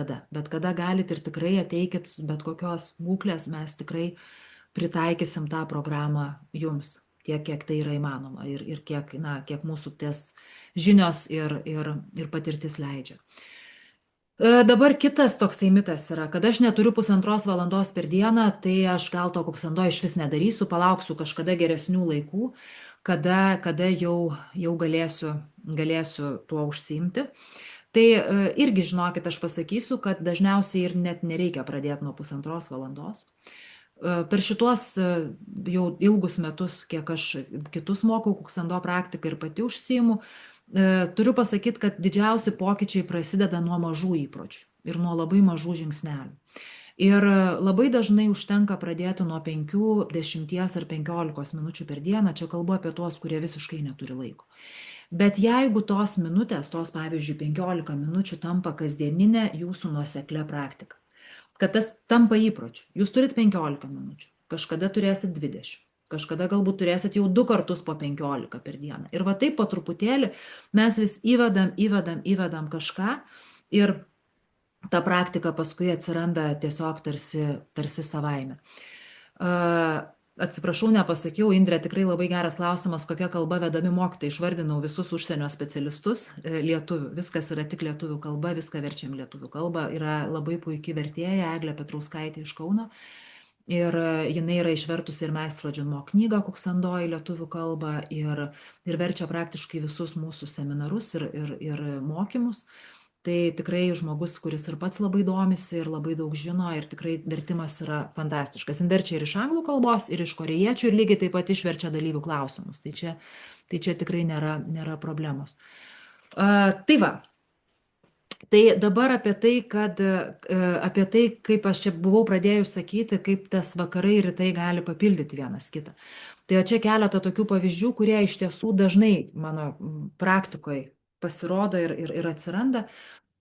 kada galit ir tikrai ateikit su bet kokios būklės, mes tikrai pritaikysim tą programą jums, tiek, kiek tai yra įmanoma ir kiek mūsų ties žinios ir patirtis leidžia. Dabar kitas toksai mitas yra, kad aš neturiu 1,5 valandos per dieną, tai aš gal to kuksando iš vis nedarysiu, palauksiu kažkada geresnių laikų, kada jau galėsiu tuo užsiimti. Tai irgi žinokit, aš pasakysiu, kad dažniausiai ir net nereikia pradėti nuo 1,5 valandos. Per šitos jau ilgus metus, kiek aš kitus mokau kuksando praktiką ir pati užsiimu, turiu pasakyti, kad didžiausi pokyčiai prasideda nuo mažų įpročių ir nuo labai mažų žingsnelių. Ir labai dažnai užtenka pradėti nuo 5, 10 ar 15 minučių per dieną, čia kalbu apie tuos, kurie visiškai neturi laiko. Bet jeigu tos minutės, pavyzdžiui 15 minučių tampa kasdieninė jūsų nuoseklia praktika, kad tas tampa įpročiu. Jūs turit 15 minučių, kažkada turėsit 20, kažkada galbūt turėsit jau 2 kartus po 15 per dieną. Ir va taip po truputėlį mes vis įvedam kažką ir ta praktika paskui atsiranda tiesiog tarsi savaime. Atsiprašau, nepasakiau, Indrė, tikrai labai geras klausimas, kokia kalba vedami mokytojai. Išvardinau visus užsienio specialistus lietuvių. Viskas yra tik lietuvių kalba, viską verčiam lietuvių kalba. Yra labai puikiai vertėja Eglė Petrauskaitė iš Kauno. Ir jinai yra išvertusi ir Meistro Džinmo knygą Kuksando į lietuvių kalbą ir verčia praktiškai visus mūsų seminarus ir mokymus. Tai tikrai žmogus, kuris ir pats labai domisi ir labai daug žino ir tikrai vertimas yra fantastiškas. Jis verčia ir iš anglų kalbos, ir iš korėjiečių, ir lygiai taip pat išverčia dalyvių klausimus. Tai čia tikrai nėra problemos. Tai va. Tai dabar apie tai, kaip aš čia buvau pradėjus sakyti, kaip tas vakarai ir rytai gali papildyti vienas kitą. Tai čia keletą tokių pavyzdžių, kurie iš tiesų dažnai mano praktikoje pasirodo ir atsiranda.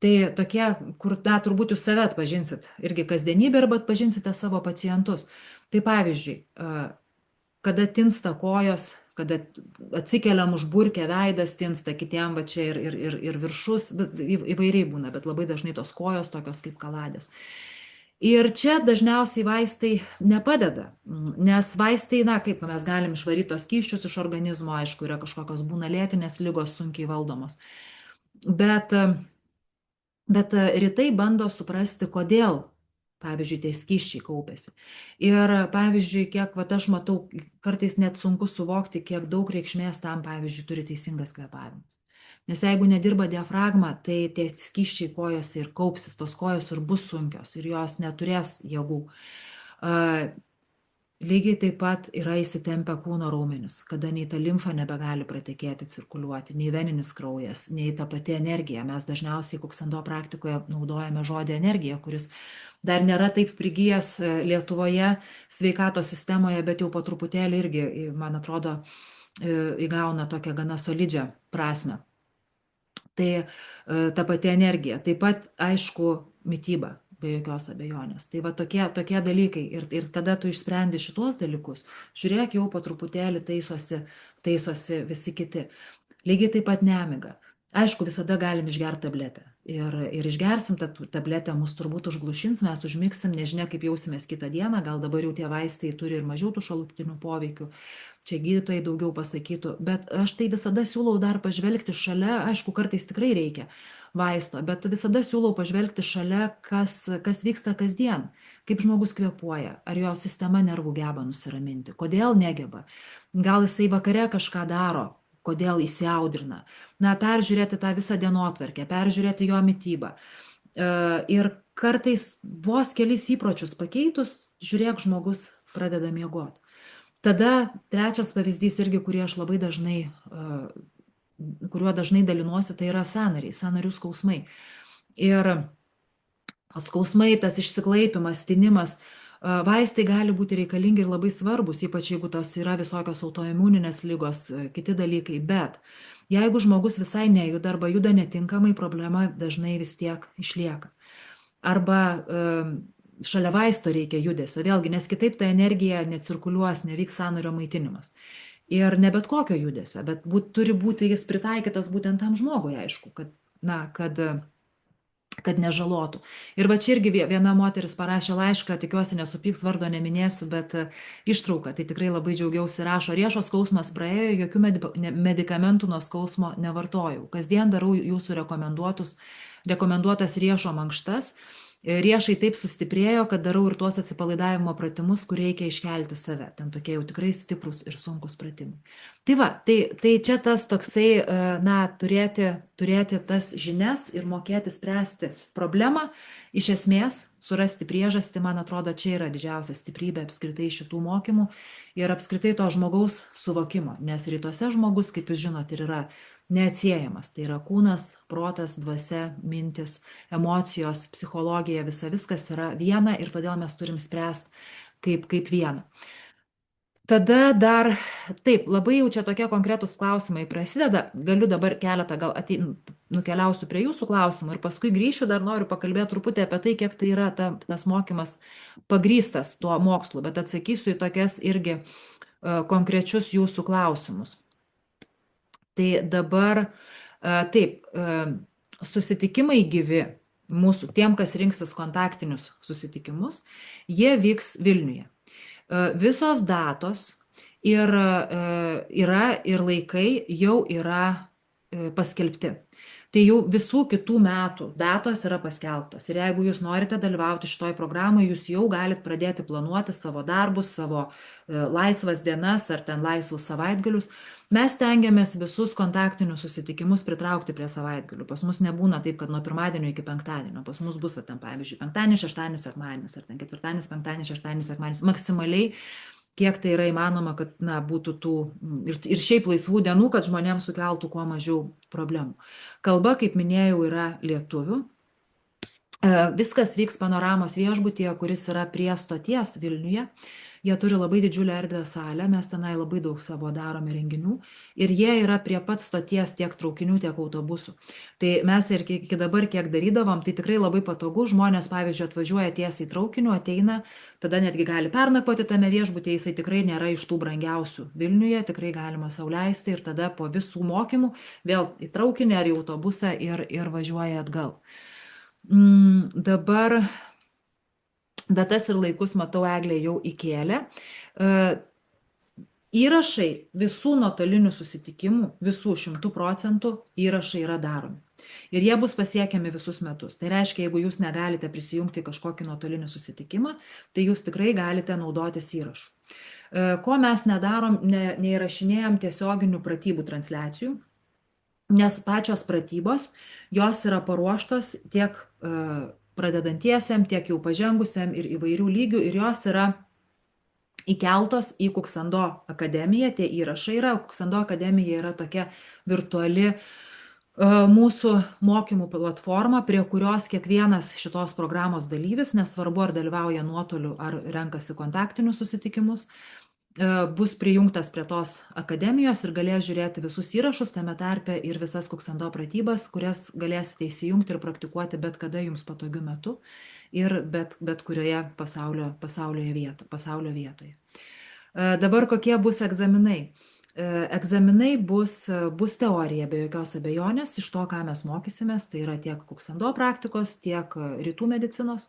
Tai tokie, kur turbūt jūs save atpažinsit irgi kasdienybę arba atpažinsite savo pacientus. Tai pavyzdžiui, kada tinsta kojos, kada atsikeliam užburkę veidas, tinsta kitiem va čia ir viršus, įvairiai būna, bet labai dažnai tos kojos tokios kaip kaladės. Ir čia dažniausiai vaistai nepadeda, nes vaistai, kaip mes galim išvaryti tos skysčius iš organizmo, aišku, yra kažkokios būna lėtinės ligos sunkiai valdomos. Bet rytai bando suprasti, kodėl, pavyzdžiui, tie skysčiai kaupiasi. Ir, pavyzdžiui, kiek aš matau, kartais net sunku suvokti, kiek daug reikšmės tam, pavyzdžiui, turi teisingas kvėpavimas. Nes jeigu nedirba diafragma, tai tie skysčiai kojose ir kaupsis, tos kojos ir bus sunkios ir jos neturės jėgų. Lygiai taip pat yra įsitempę kūno raumenis, kada nei ta limfa nebegali pratekėti, cirkuliuoti, nei veninis kraujas, nei ta pati energija. Mes dažniausiai kuksando praktikoje naudojame žodį energija, kuris dar nėra taip prigijęs Lietuvoje sveikatos sistemoje, bet jau po truputėlį irgi, man atrodo, įgauna tokią gana solidžią prasme. Tai ta pati energija, taip pat, aišku, mityba, be jokios abejonės. Tai va tokie dalykai. Ir kada tu išsprendi šitos dalykus, žiūrėk, jau po truputėlį taisosi visi kiti. Lygiai taip pat nemiga. Aišku, visada galim išgerti tabletę. Ir išgersim tą tabletę, mus turbūt užglušins, mes užmigsim, nežinia, kaip jausimės kitą dieną, gal dabar jau tie vaistai turi ir mažiau tų šalutinių poveikių. Čia gydytojai daugiau pasakytų, bet aš tai visada siūlau dar pažvelgti šalia, aišku, kartais tikrai reikia vaisto, bet visada siūlau pažvelgti šalia, kas vyksta kasdien, kaip žmogus kvėpuoja, ar jo sistema nervų geba nusiraminti, kodėl negeba, gal jisai vakare kažką daro, kodėl įsiaudrina, peržiūrėti tą visą dienotvarkę, peržiūrėti jo mitybą. Ir kartais vos kelis įpročius pakeitus, žiūrėk, žmogus pradeda miegoti. Tada trečias pavyzdys irgi, kuriuo dažnai dalinuosi, tai yra sąnarių skausmai. Ir skausmai, tas išsiklaipimas, tinimas, Vaistai gali būti reikalingi ir labai svarbus, ypač jeigu tos yra visokios autoimuninės lygos, kiti dalykai, bet jeigu žmogus visai nejuda arba juda netinkamai, problema dažnai vis tiek išlieka. Arba šalia vaisto reikia judesio, vėlgi, nes kitaip ta energija necirkuliuos, nevyks sąnario maitinimas. Ir ne bet kokio judesio, bet turi būti jis pritaikytas būtent tam žmogui, aišku, kad nežalotų. Ir va čia irgi viena moteris parašė laišką, tikiuosi nesupyks, vardo neminėsiu, bet ištrauką, tai tikrai labai džiaugiausi, rašo: riešo skausmas praėjo, jokių medikamentų nuo skausmo nevartojau. Kasdien darau jūsų rekomenduotas riešo mankštas. Riešai taip sustiprėjo, kad darau ir tuos atsipalaidavimo pratimus, kur reikia iškelti save. Ten tokie jau tikrai stiprus ir sunkus pratimai. Tai va, tai čia tas toksai, turėti tas žinias ir mokėti spręsti problemą, iš esmės surasti priežastį, man atrodo, čia yra didžiausia stiprybė apskritai šitų mokymų ir apskritai to žmogaus suvokimo, nes rytuose žmogus, kaip jūs žinot, ir yra neatsiejamas. Tai yra kūnas, protas, dvasia, mintis, emocijos, psichologija, viskas yra viena ir todėl mes turim spręsti kaip vieną. Tada dar, taip, labai jau čia tokie konkretūs klausimai prasideda, galiu dabar keletą, gal nukeliausiu prie jūsų klausimų ir paskui grįšiu, dar noriu pakalbėti truputį apie tai, kiek tai yra tas mokymas pagrįstas tuo mokslu, bet atsakysiu į tokias irgi konkrečius jūsų klausimus. Tai dabar, taip, susitikimai gyvi mūsų, tiem, kas rinksis kontaktinius susitikimus, jie vyks Vilniuje. Visos datos yra ir laikai jau yra paskelbti. Tai jau visų kitų metų datos yra paskelbtos. Ir jeigu jūs norite dalyvauti šitoj programai, jūs jau galite pradėti planuoti savo darbus, savo laisvas dienas ar ten laisvus savaitgalius. Mes tengiamės visus kontaktinius susitikimus pritraukti prie savaitgalių. Pas mus nebūna taip, kad nuo pirmadienio iki penktadienio. Pas mus bus, ten, pavyzdžiui, penktadienis, šeštadienis, sekmadienis, ar ten ketvirtadienis, penktadienis, šeštadienis, sekmadienis. Maksimaliai, kiek tai yra įmanoma, kad būtų tų ir šiaip laisvų dienų, kad žmonėms sukeltų kuo mažiau problemų. Kalba, kaip minėjau, yra lietuvių. Viskas vyks Panoramos viešbutyje, kuris yra prie stoties Vilniuje. Jie turi labai didžiulę erdvę salę, mes tenai labai daug savo darome renginių ir jie yra prie pat stoties tiek traukinių, tiek autobusų. Tai mes ir iki dabar kiek darydavom, tai tikrai labai patogu, žmonės, pavyzdžiui, atvažiuoja tiesiai traukiniu, ateina, tada netgi gali pernakvoti tame viešbutyje, jisai tikrai nėra iš tų brangiausių Vilniuje, tikrai galima sau leisti ir tada po visų mokymų vėl į traukinį ar į autobusą ir važiuoja atgal. Dabar datas ir laikus, matau, Eglė jau įkėlė. Įrašai visų nuotolinių susitikimų, visų 100% įrašai yra daromi. Ir jie bus pasiekiami visus metus. Tai reiškia, jeigu jūs negalite prisijungti į kažkokį nuotolinį susitikimą, tai jūs tikrai galite naudotis įrašu. Ko mes nedarom, neįrašinėjom tiesioginių pratybų transliacijų, nes pačios pratybos, jos yra paruoštos tiek pradedantiesiam, tiek jau pažengusiam ir įvairių lygių ir jos yra įkeltos į Kuksando akademiją, tie įrašai yra. Kuksando akademija yra tokia virtuali mūsų mokymų platforma, prie kurios kiekvienas šitos programos dalyvis, nesvarbu ar dalyvauja nuotoliu ar renkasi kontaktinius susitikimus, bus prijungtas prie tos akademijos ir galės žiūrėti visus įrašus, tame tarpe ir visas Kuksando pratybas, kurias galėsite įsijungti ir praktikuoti bet kada jums patogiu metu ir bet kurioje pasaulio vietoje. Dabar kokie bus egzaminai? Egzaminai bus teorija be jokios abejonės iš to, ką mes mokysimės, tai yra tiek Kuksando praktikos, tiek rytų medicinos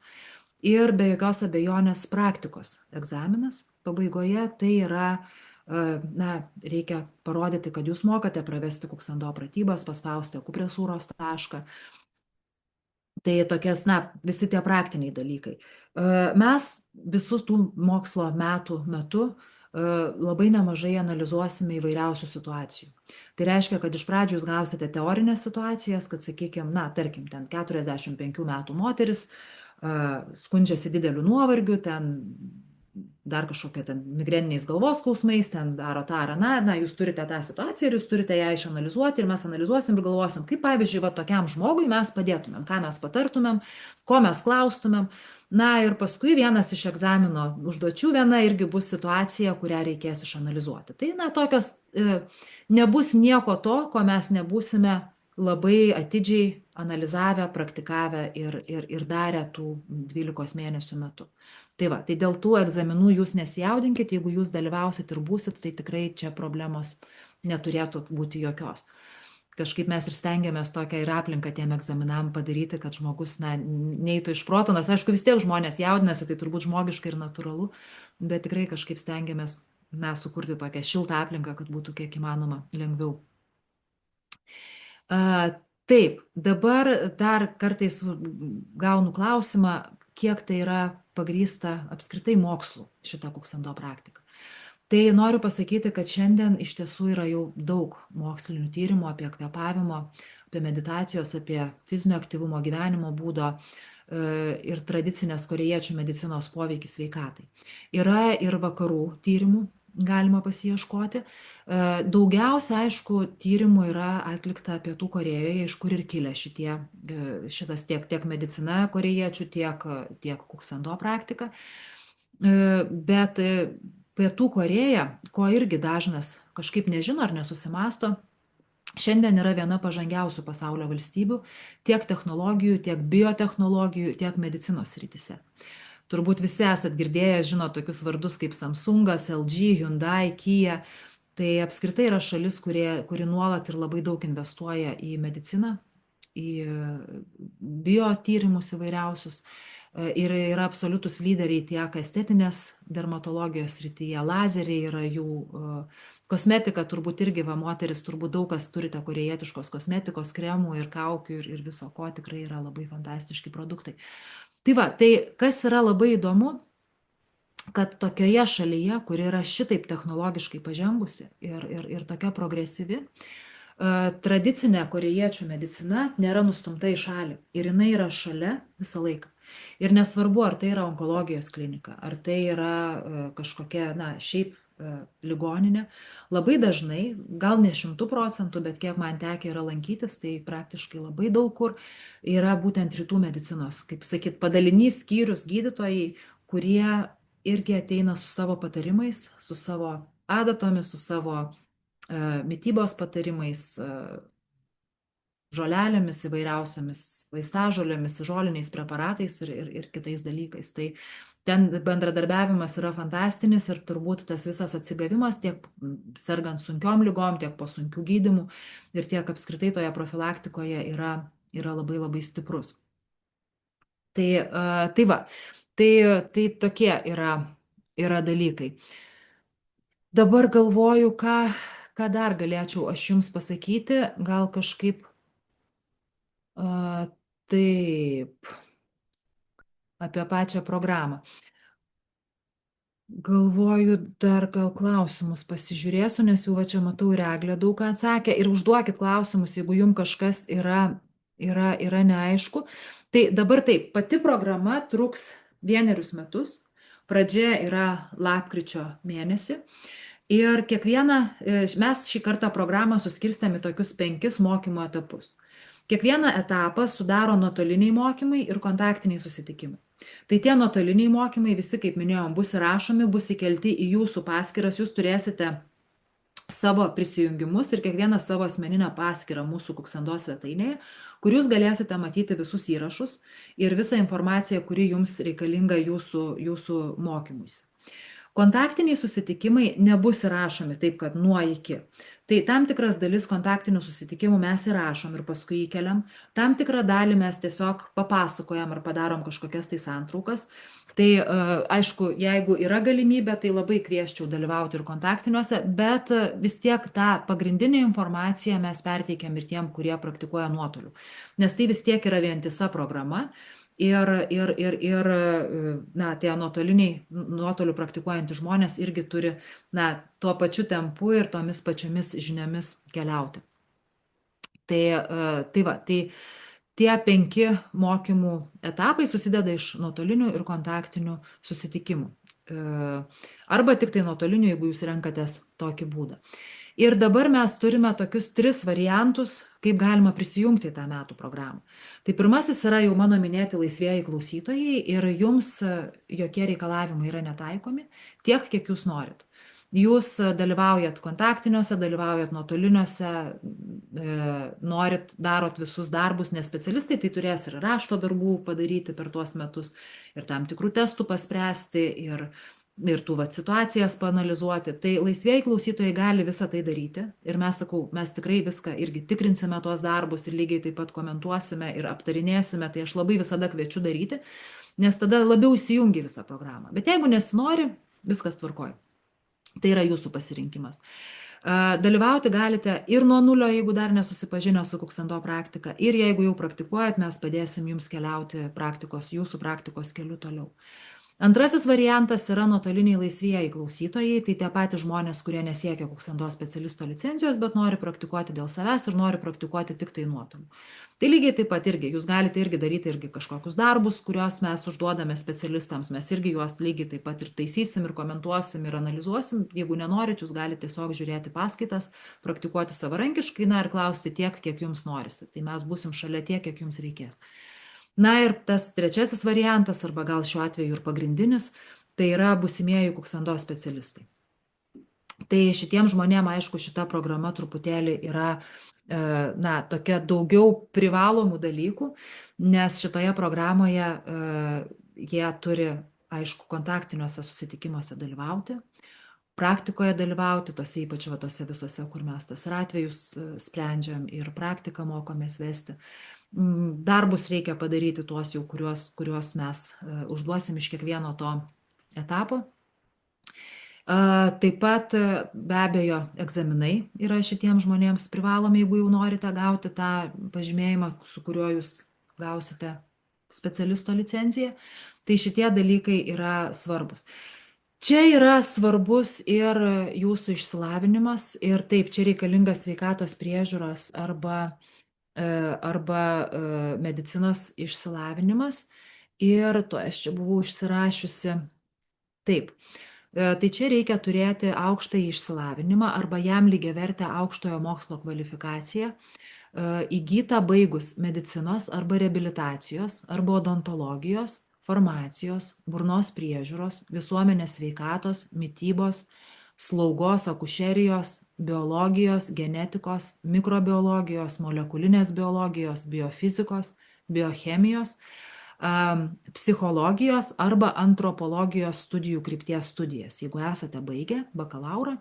ir be jokios abejonės praktikos egzaminas. Pabaigoje tai yra, reikia parodyti, kad jūs mokate pravesti Kuksando pratybas, paspausti akupresūros tašką. Tai tokias, visi tie praktiniai dalykai. Mes visų tų mokslo metų metu labai nemažai analizuosime įvairiausių situacijų. Tai reiškia, kad iš pradžių jūs gausite teorinės situacijas, kad, sakykime, tarkim, ten 45 metų moteris skundžiasi dideliu nuovargiu, ten dar kažkokia ten migreniniais galvos skausmais, ten daro tą ar aną, na, jūs turite tą situaciją ir jūs turite ją išanalizuoti ir mes analizuosim ir galvosim, kaip pavyzdžiui, va tokiam žmogui mes padėtumėm, ką mes patartumėm, ko mes klaustumėm. Na ir paskui vienas iš egzamino užduočių viena irgi bus situacija, kurią reikės išanalizuoti. Tai, na, tokios nebus nieko to, ko mes nebūsime labai atidžiai analizavę, praktikavę ir darę tų 12 mėnesių metu. Tai va, tai dėl tų egzaminų jūs nesijaudinkit, jeigu jūs dalyvausit ir būsit, tai tikrai čia problemos neturėtų būti jokios. Kažkaip mes ir stengiamės tokią ir aplinką tiem egzaminam padaryti, kad žmogus, na, neįtų iš proto, nors aišku vis tiek žmonės jaudinasi, tai turbūt žmogiška ir natūralu, bet tikrai kažkaip stengiamės, na, sukurti tokią šiltą aplinką, kad būtų kiek įmanoma lengviau. Taip, dabar dar kartais gaunu klausimą, kiek tai yra pagrįsta apskritai mokslu šitą Kuksando praktiką. Tai noriu pasakyti, kad šiandien iš tiesų yra jau daug mokslinių tyrimų apie kvėpavimo, apie meditacijos, apie fizinio aktyvumo, gyvenimo būdo ir tradicinės korėjiečių medicinos poveikį sveikatai. Yra ir vakarų tyrimų, galima pasiieškoti. Daugiausia, aišku, tyrimų yra atlikta Pietų Korėjoje, iš kur ir kilę šitas tiek medicina korėjiečių, tiek Kuksando praktika. Bet Pietų Korėja, ko irgi dažnas kažkaip nežino ar nesusimasto, šiandien yra viena pažangiausių pasaulio valstybių tiek technologijų, tiek biotechnologijų, tiek medicinos srityse. Turbūt visi esat girdėję, žino tokius vardus kaip Samsungas, LG, Hyundai, Kia. Tai apskritai yra šalis, kuri nuolat ir labai daug investuoja į mediciną, į biotyrimus įvairiausius. Ir yra absoliutus lyderiai tiek estetinės dermatologijos srityje, lazeriai yra jų, kosmetika turbūt irgi, va, moteris, turbūt daug kas turite korėjietiškos kosmetikos, kremų ir kaukių ir viso ko, tikrai yra labai fantastiški produktai. Tai va, tai kas yra labai įdomu, kad tokioje šalyje, kuri yra šitaip technologiškai pažengusi ir tokia progresyvi, tradicinė korėjiečių medicina nėra nustumta į šalį ir jinai yra šalia visą laiką. Ir nesvarbu, ar tai yra onkologijos klinika, ar tai yra kažkokia, na, šiaip ligoninė, labai dažnai, gal ne 100%, bet kiek man tekę yra lankytis, tai praktiškai labai daug kur yra būtent rytų medicinos, kaip sakyt, padalinys, skyrius, gydytojai, kurie irgi ateina su savo patarimais, su savo adatomis, su savo mitybos patarimais, žolelėmis įvairiausiomis, vaistažolėmis, žoliniais preparatais ir kitais dalykais. Tai ten bendradarbiavimas yra fantastinis ir turbūt tas visas atsigavimas tiek sergant sunkiom ligom, tiek po sunkių gydymų ir tiek apskritai toje profilaktikoje yra labai labai stiprus. Tai va, tai tokie yra dalykai. Dabar galvoju, ką dar galėčiau aš jums pasakyti, gal kažkaip taip, apie pačią programą. Galvoju, dar gal klausimus pasižiūrėsiu, nes jau va čia matau ir Eglė daug ką atsakė. Ir užduokit klausimus, jeigu jums kažkas yra neaišku. Tai dabar taip, pati programa truks 1 metus. Pradžia yra lapkričio mėnesį. Ir mes šį kartą programą suskirstėm į tokius 5 mokymo etapus. Kiekvieną etapą sudaro nuotoliniai mokymai ir kontaktiniai susitikimai. Tai tie nuotoliniai mokymai visi, kaip minėjom, bus įrašomi, bus įkelti į jūsų paskyras, jūs turėsite savo prisijungimus ir kiekvieną savo asmeninę paskyrą mūsų Kuksando svetainėje, kur jūs galėsite matyti visus įrašus ir visą informaciją, kuri jums reikalinga jūsų mokymuisi. Kontaktiniai susitikimai nebus įrašomi taip, kad nuo iki. Tai tam tikras dalis kontaktinių susitikimų mes įrašom ir paskui įkeliam. Tam tikrą dalį mes tiesiog papasakojam ar padarom kažkokias tai santraukas. Tai aišku, jeigu yra galimybė, tai labai kvieščiau dalyvauti ir kontaktiniuose, bet vis tiek tą pagrindinę informaciją mes perteikiam ir tiem, kurie praktikuoja nuotoliu. Nes tai vis tiek yra vientisa programa. Ir na, tie nuotoliu praktikuojantys žmonės irgi turi, na, tuo pačiu tempu ir tomis pačiomis žiniomis keliauti. Tai va, tai tie 5 mokymų etapai susideda iš nuotolinių ir kontaktinių susitikimų. arba tik tai nuotoliniu, jeigu jūs renkatės tokį būdą. Ir dabar mes turime tokius 3 variantus, kaip galima prisijungti į tą metų programą. Tai pirmasis yra jau mano minėti laisvieji klausytojai ir jums jokie reikalavimai yra netaikomi, tiek, kiek jūs norit. Jūs dalyvaujat kontaktiniuose, dalyvaujat nuotoliniuose, norit, darot visus darbus, nes specialistai tai turės ir rašto darbų padaryti per tuos metus, ir tam tikrų testų paspręsti, ir tų situacijas paanalizuoti. Tai laisvieji klausytojai gali visą tai daryti. Ir mes tikrai viską irgi tikrinsime tuos darbus ir lygiai taip pat komentuosime ir aptarinėsime. Tai aš labai visada kviečiu daryti, nes tada labiau įsijungi visą programą. Bet jeigu nesinori, viskas tvarkoja. Tai yra jūsų pasirinkimas. Dalyvauti galite ir nuo nulio, jeigu dar nesusipažinę su Kuksando praktika, ir jeigu jau praktikuojat, mes padėsim jums keliauti jūsų praktikos keliu toliau. Antrasis variantas yra nuotoliniai laisvieji klausytojai, tai tie patys žmonės, kurie nesiekia Kuksando specialisto licencijos, bet nori praktikuoti dėl savęs ir nori praktikuoti tik tai nuotoliu. Tai lygiai taip pat irgi, jūs galite irgi daryti kažkokius darbus, kuriuos mes užduodame specialistams, mes irgi juos lygiai taip pat ir taisysim, ir komentuosim, ir analizuosim. Jeigu nenorit, jūs galite tiesiog žiūrėti paskaitas, praktikuoti savarankiškai, ir klausti tiek, kiek jums norisi. Tai mes būsim šalia tiek, kiek jums reikės. Ir tas trečiasis variantas, arba gal šiuo atveju ir pagrindinis, tai yra būsimieji Kuksando specialistai. Tai šitiem žmonėm, aišku, šita programa truputėlį yra tokia daugiau privalomų dalykų, nes šitoje programoje jie turi, aišku, kontaktiniuose susitikimuose dalyvauti, praktikoje dalyvauti, ypač tose visose, kur mes tos atvejus sprendžiam ir praktiką mokomės vesti. Darbus reikia padaryti tuos jau, kuriuos mes užduosim iš kiekvieno to etapo. Taip pat be abejo egzaminai yra šitiems žmonėms privalomi, jeigu jau norite gauti tą pažymėjimą, su kuriuo jūs gausite specialisto licenciją. Tai šitie dalykai yra svarbus. Čia yra svarbus ir jūsų išsilavinimas ir taip, čia reikalingas sveikatos priežiūros arba medicinos išsilavinimas. Ir to aš čia buvau išsirašiusi. Taip, tai čia reikia turėti aukštąjį išsilavinimą arba jam lygiavertę aukštojo mokslo kvalifikaciją, įgytą baigus medicinos arba reabilitacijos arba odontologijos, farmacijos, burnos priežiūros, visuomenės sveikatos, mitybos, slaugos, akušerijos, biologijos, genetikos, mikrobiologijos, molekulinės biologijos, biofizikos, biochemijos, psichologijos arba antropologijos studijų krypties studijas. Jeigu esate baigę bakalaurą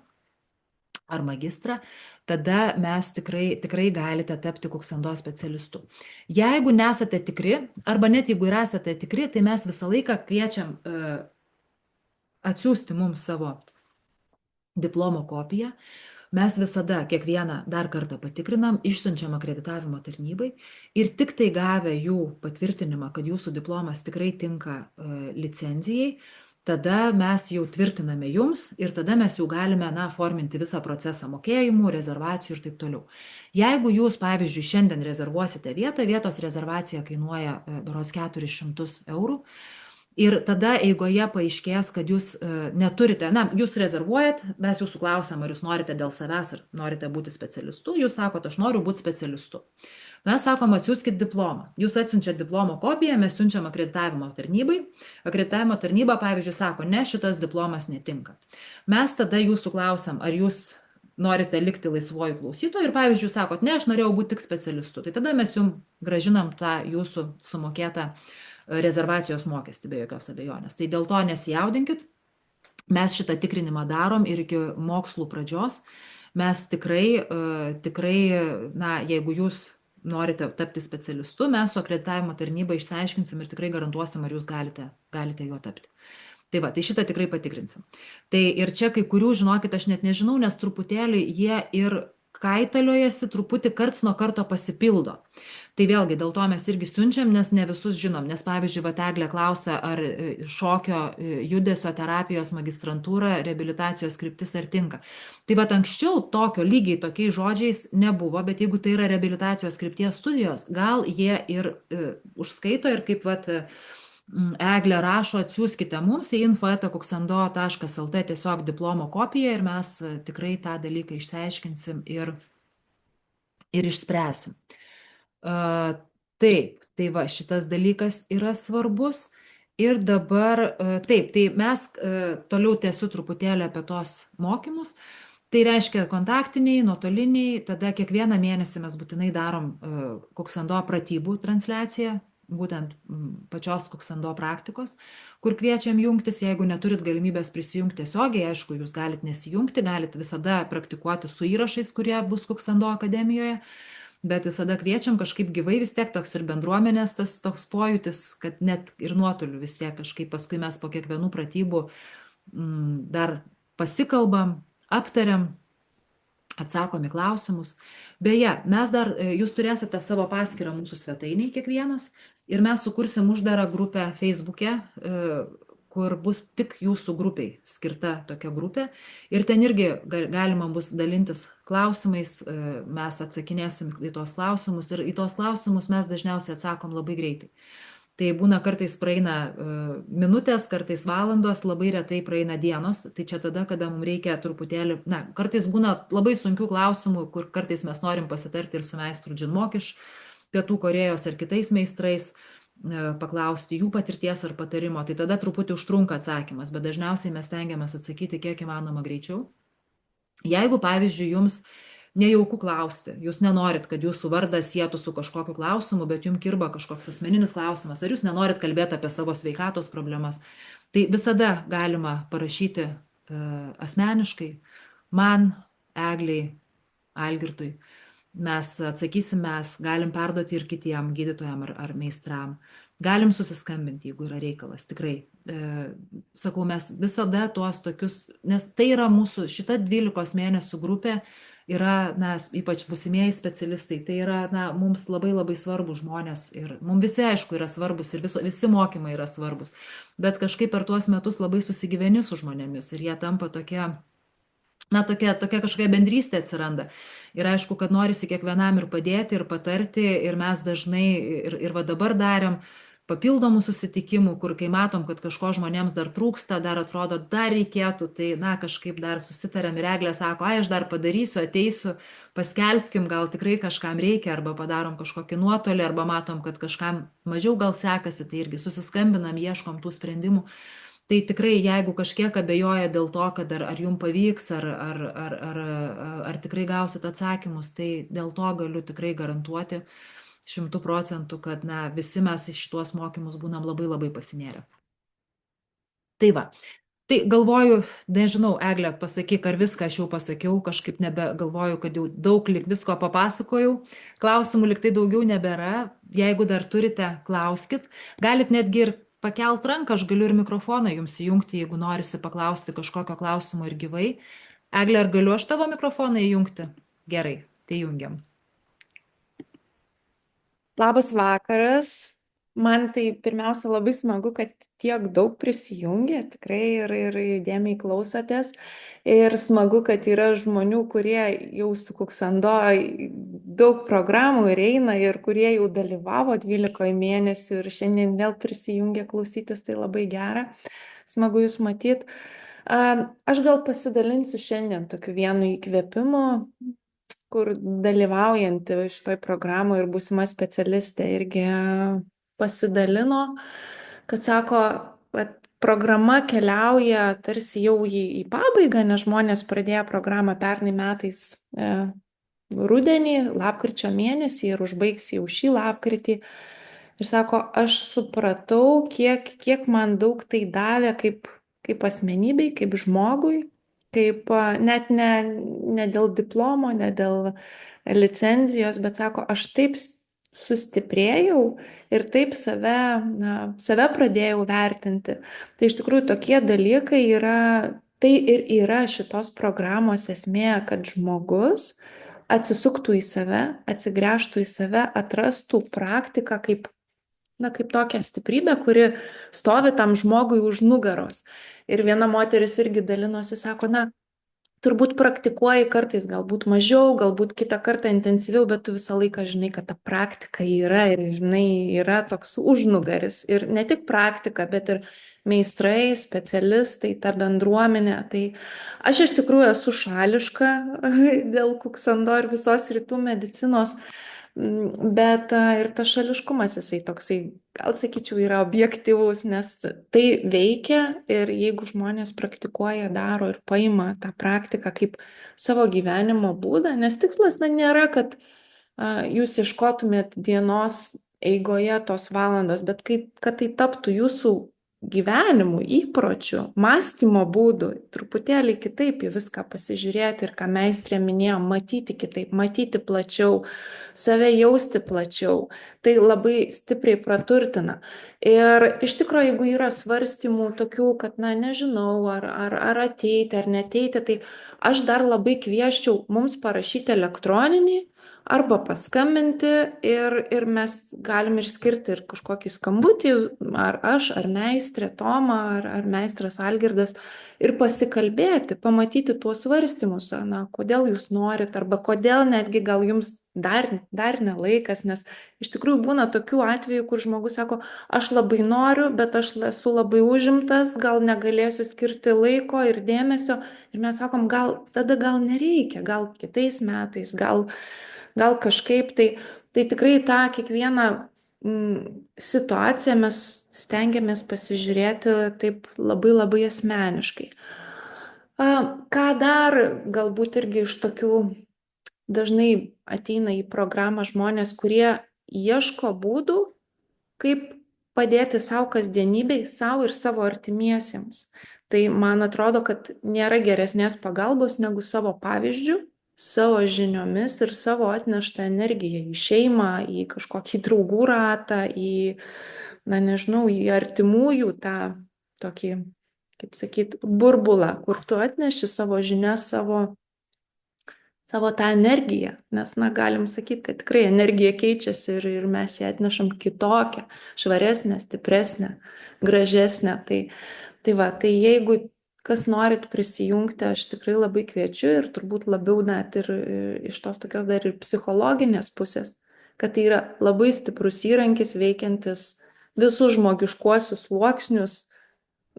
ar magistrą, tada mes tikrai galite tapti Kuksando specialistu. Jeigu nesate tikri, arba net jeigu ir esate tikri, tai mes visą laiką kviečiam atsiųsti mums savo diplomo kopiją. Mes visada kiekvieną dar kartą patikrinam, išsiunčiam akreditavimo tarnybai ir tik tai gavę jų patvirtinimą, kad jūsų diplomas tikrai tinka licencijai, tada mes jau tvirtiname jums ir tada mes jau galime forminti visą procesą mokėjimų, rezervacijų ir taip toliau. Jeigu jūs, pavyzdžiui, šiandien rezervuosite vietą, vietos rezervacija kainuoja berods 400 eurų, ir tada eigoje paaiškės, kad jūs neturite, jūs rezervuojat, mes jūsų klausiam, ar jūs norite dėl savęs, ar norite būti specialistu, jūs sakote, aš noriu būti specialistu. Mes sakom, atsiųskit diplomą. Jūs atsiunčiat diplomo kopiją, mes siunčiam akreditavimo tarnybai. Akreditavimo tarnyba, pavyzdžiui, sako, ne, šitas diplomas netinka. Mes tada jūsų klausiam, ar jūs norite likti laisvuoju klausytoju ir, pavyzdžiui, sakot, ne, aš norėjau būti tik specialistu. Tai tada mes jums gražinam tą jūsų sumokėtą rezervacijos mokestį be jokios abejonės. Tai dėl to nesijaudinkit, mes šitą tikrinimą darom ir iki mokslų pradžios mes tikrai, jeigu jūs norite tapti specialistu, mes su akreditavimo tarnyba išsiaiškinsim ir tikrai garantuosim, ar jūs galite juo tapti. Tai šitą tikrai patikrinsim. Tai ir čia kai kurių, žinokit, aš net nežinau, nes truputėlį jie ir kaitaliojasi, truputį karts nuo karto pasipildo. Tai vėlgi dėl to mes irgi siunčiam, nes ne visus žinom. Nes pavyzdžiui, Eglė klausia, ar šokio judesio terapijos magistrantūra, reabilitacijos kryptis ar tinka. Tai anksčiau tokio lygiai tokiais žodžiais nebuvo, bet jeigu tai yra reabilitacijos krypties studijos, gal jie ir užskaito ir kaip Eglė rašo, atsiųskite mums į info@kuksando.lt tiesiog diplomo kopiją ir mes tikrai tą dalyką išsiaiškinsim ir išspręsim. Taip, tai va, šitas dalykas yra svarbus. Ir dabar, taip, tai mes toliau tęsiu truputėlį apie tos mokymus. Tai reiškia kontaktiniai, nuotoliniai, tada kiekvieną mėnesį mes būtinai darom Kuksando pratybų transliaciją, būtent pačios Kuksando praktikos, kur kviečiam jungtis, jeigu neturit galimybės prisijungti tiesiogiai, aišku, jūs galit nesijungti, galit visada praktikuoti su įrašais, kurie bus Kuksando akademijoje, bet visada kviečiam kažkaip gyvai, vis tiek toks ir bendruomenės tas toks pojūtis, kad net ir nuotoliu vis tiek kažkaip paskui mes po kiekvienų pratybų dar pasikalbam, aptariam, atsakom į klausimus. Beje, mes dar, jūs turėsite savo paskyrą mūsų svetainiai kiekvienas ir mes sukursim uždarą grupę Facebook'e, kur bus tik jūsų grupiai skirta tokia grupė. Ir ten irgi galima bus dalintis klausimais, mes atsakinėsim į tuos klausimus ir į tuos klausimus mes dažniausiai atsakom labai greitai. Tai būna kartais praeina minutės, kartais valandos, labai retai praeina dienos. Tai čia tada, kada mums reikia truputėlį, kartais būna labai sunkių klausimų, kur kartais mes norim pasitarti ir su meistru Džinmok iš Pietų Korėjos ar kitais meistrais, paklausti jų patirties ar patarimo. Tai tada truputį užtrunka atsakymas, bet dažniausiai mes stengiamės atsakyti kiek įmanoma greičiau. Jeigu, pavyzdžiui, jums nejauku klausti, jūs nenorit, kad jūsų vardas sietų su kažkokiu klausimu, bet jums kirba kažkoks asmeninis klausimas, ar jūs nenorit kalbėti apie savo sveikatos problemas, tai visada galima parašyti asmeniškai man, Egliai, Algirdui. Mes atsakysim, mes galim perduoti ir kitiem gydytojam ar meistram. Galim susiskambinti, jeigu yra reikalas, tikrai. Sakau, mes visada tuos tokius, nes tai yra mūsų, šita 12 mėnesių grupė, yra, ypač būsimieji specialistai, tai yra, mums labai labai svarbus žmonės ir mums visi, aišku, yra svarbus ir visi mokymai yra svarbus, bet kažkaip per tuos metus labai susigyveni su žmonėmis ir jie tampa tokia kažkokia bendrystė atsiranda. Ir aišku, kad norisi kiekvienam ir padėti, ir patarti, ir mes dažnai, ir va dabar darėm papildomų susitikimų, kur kai matom, kad kažko žmonėms dar trūksta, dar atrodo, dar reikėtų, tai kažkaip dar susitariam ir Eglė sako, aš dar padarysiu, ateisiu, paskelbkim, gal tikrai kažkam reikia, arba padarom kažkokį nuotolį, arba matom, kad kažkam mažiau gal sekasi, tai irgi susiskambinam, ieškom tų sprendimų. Tai tikrai, jeigu kažkiek abejoja dėl to, kad ar jums pavyks, ar tikrai gausit atsakymus, tai dėl to galiu tikrai garantuoti 100%, kad visi mes iš šitos mokymus būnam labai labai pasinėrę. Tai va, tai galvoju, nežinau, Eglė, pasakyk, ar viską aš jau pasakiau, kažkaip nebegalvoju, kad jau daug lik visko papasakojau, klausimų lik tai daugiau nebėra, jeigu dar turite, klauskit, galit netgi ir pakelt ranką, aš galiu ir mikrofoną jums įjungti, jeigu norisi paklausti kažkokio klausimo ir gyvai. Eglė, ar galiu aš tavo mikrofoną įjungti? Gerai, tai jungiam. Labas vakaras. Man tai pirmiausia labai smagu, kad tiek daug prisijungia, tikrai ir įdėmiai klausotės. Ir smagu, kad yra žmonių, kurie jau su Kuksando daug programų ir eina ir kurie jau dalyvavo 12 mėnesių ir šiandien vėl prisijungia klausytis, tai labai gera. Smagu jūs matyti. Aš gal pasidalinsiu šiandien tokiu vienu įkvėpimu, kur dalyvaujanti šitoj programoje ir būsima specialistė irgi pasidalino, kad sako, programa keliauja tarsi jau į pabaigą, nes žmonės pradėjo programą pernai metais rudenį, lapkričio mėnesį ir užbaigs jau šį lapkritį. Ir sako, aš supratau, kiek man daug tai davė kaip asmenybei, kaip žmogui, kaip net ne dėl diplomo, ne dėl licenzijos, bet sako, aš taip sustiprėjau ir taip save pradėjau vertinti. Tai iš tikrųjų tokie dalykai tai ir yra šitos programos esmė, kad žmogus atsisuktų į save, atsigręžtų į save, atrastų praktiką kaip tokią stiprybę, kuri stovi tam žmogui už nugaros. Ir viena moteris irgi dalinosi, sako, turbūt praktikuoji kartais galbūt mažiau, galbūt kitą kartą intensyviau, bet tu visą laiką žinai, kad ta praktika yra ir jinai yra toks užnugaris. Ir ne tik praktika, bet ir meistrai, specialistai, ta bendruomenė. Tai aš iš tikrųjų esu šališka dėl kuksando ir visos rytų medicinos. Bet ir tas šališkumas, jisai toksai, gal sakyčiau, yra objektyvus, nes tai veikia ir jeigu žmonės praktikuoja, daro ir paima tą praktiką kaip savo gyvenimo būdą, nes tikslas nėra, kad jūs ieškotumėt dienos eigoje tos valandos, bet kad tai taptų jūsų gyvenimu, įpročiu, mąstymo būdu, truputėlį kitaip į viską pasižiūrėti ir ką meistrė minėjo, matyti kitaip, matyti plačiau, save jausti plačiau. Tai labai stipriai praturtina. Ir iš tikrųjų, jeigu yra svarstymų tokių, kad, nežinau, ar ateiti, ar neteiti, tai aš dar labai kvieščiau mums parašyti elektroninį, arba paskambinti ir mes galim ir skirti ir kažkokį skambutį, ar aš, ar meistrė Toma, ar meistras Algirdas, ir pasikalbėti, pamatyti tuos svarstymus, kodėl jūs norit, arba kodėl netgi gal jums dar nelaikas, nes iš tikrųjų būna tokių atvejų, kur žmogus sako, aš labai noriu, bet aš esu labai užimtas, gal negalėsiu skirti laiko ir dėmesio, ir mes sakom, tada gal nereikia, gal kitais metais, gal kažkaip, tai tikrai tą kiekvieną situaciją mes stengiamės pasižiūrėti taip labai labai asmeniškai. Ką dar galbūt irgi iš tokių dažnai ateina į programą žmonės, kurie ieško būdų, kaip padėti savo kasdienybei, savo ir savo artimiesiems. Tai man atrodo, kad nėra geresnės pagalbos negu savo pavyzdžių, savo žiniomis ir savo atneštą energiją į šeimą, į kažkokį draugų ratą, į artimųjų tą tokį, kaip sakyt, burbulą, kur tu atneši savo žinias, savo tą energiją. Nes, galim sakyti, kad tikrai energija keičiasi ir mes ją atnešam kitokią, švaresnę, stipresnę, gražesnę. Tai jeigu kas norit prisijungti, aš tikrai labai kviečiu ir turbūt labiau net ir iš tos tokios dar ir psichologinės pusės, kad tai yra labai stiprus įrankis veikiantis visus žmogiškuosius sluoksnius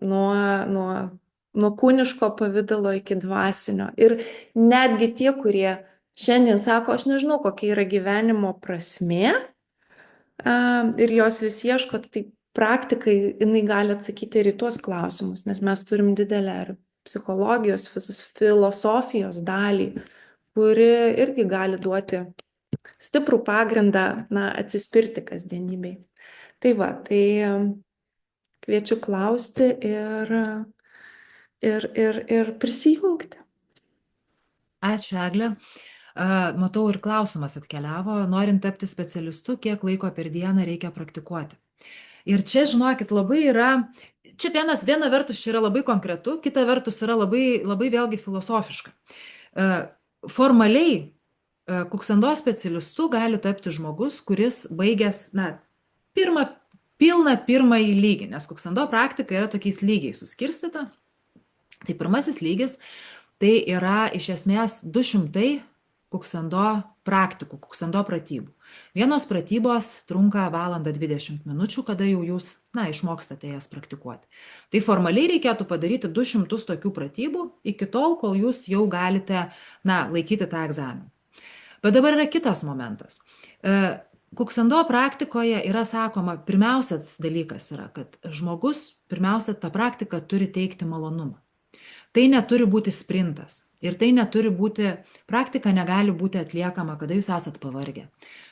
nuo kūniško pavidalo iki dvasinio. Ir netgi tie, kurie šiandien sako, aš nežinau, kokia yra gyvenimo prasmė ir jos vis ieškot, tai praktikai jinai gali atsakyti ir į tuos klausimus, nes mes turim didelę ir psichologijos, filosofijos dalį, kuri irgi gali duoti stiprų pagrindą atsispirti kasdienybei. Tai kviečiu klausti ir prisijungti. Ačiū, Egle. Matau, ir klausimas atkeliavo. Norint tapti specialistu, kiek laiko per dieną reikia praktikuoti? Ir čia, žinokit, labai yra, čia viena vertus čia yra labai konkretu, kita vertus yra labai, labai vėlgi filosofiška. Formaliai kuksando specialistu gali tapti žmogus, kuris baigęs, pilną pirmąjį lygį, nes kuksando praktika yra tokiais lygiais suskirstyta. Tai pirmasis lygis, tai yra iš esmės 200 kuksando praktikų, kuksando pratybų. Vienos pratybos trunka 1:20 minučių, kada jau jūs, išmokstate jas praktikuoti. Tai formaliai reikėtų padaryti 200 tokių pratybų iki tol, kol jūs jau galite, laikyti tą egzaminą. Bet dabar yra kitas momentas. Kuksando praktikoje yra sakoma, pirmiausias dalykas yra, kad žmogus pirmiausia tą praktiką turi teikti malonumą. Tai neturi būti sprintas. Ir tai neturi būti, praktika negali būti atliekama, kada jūs esat pavargę,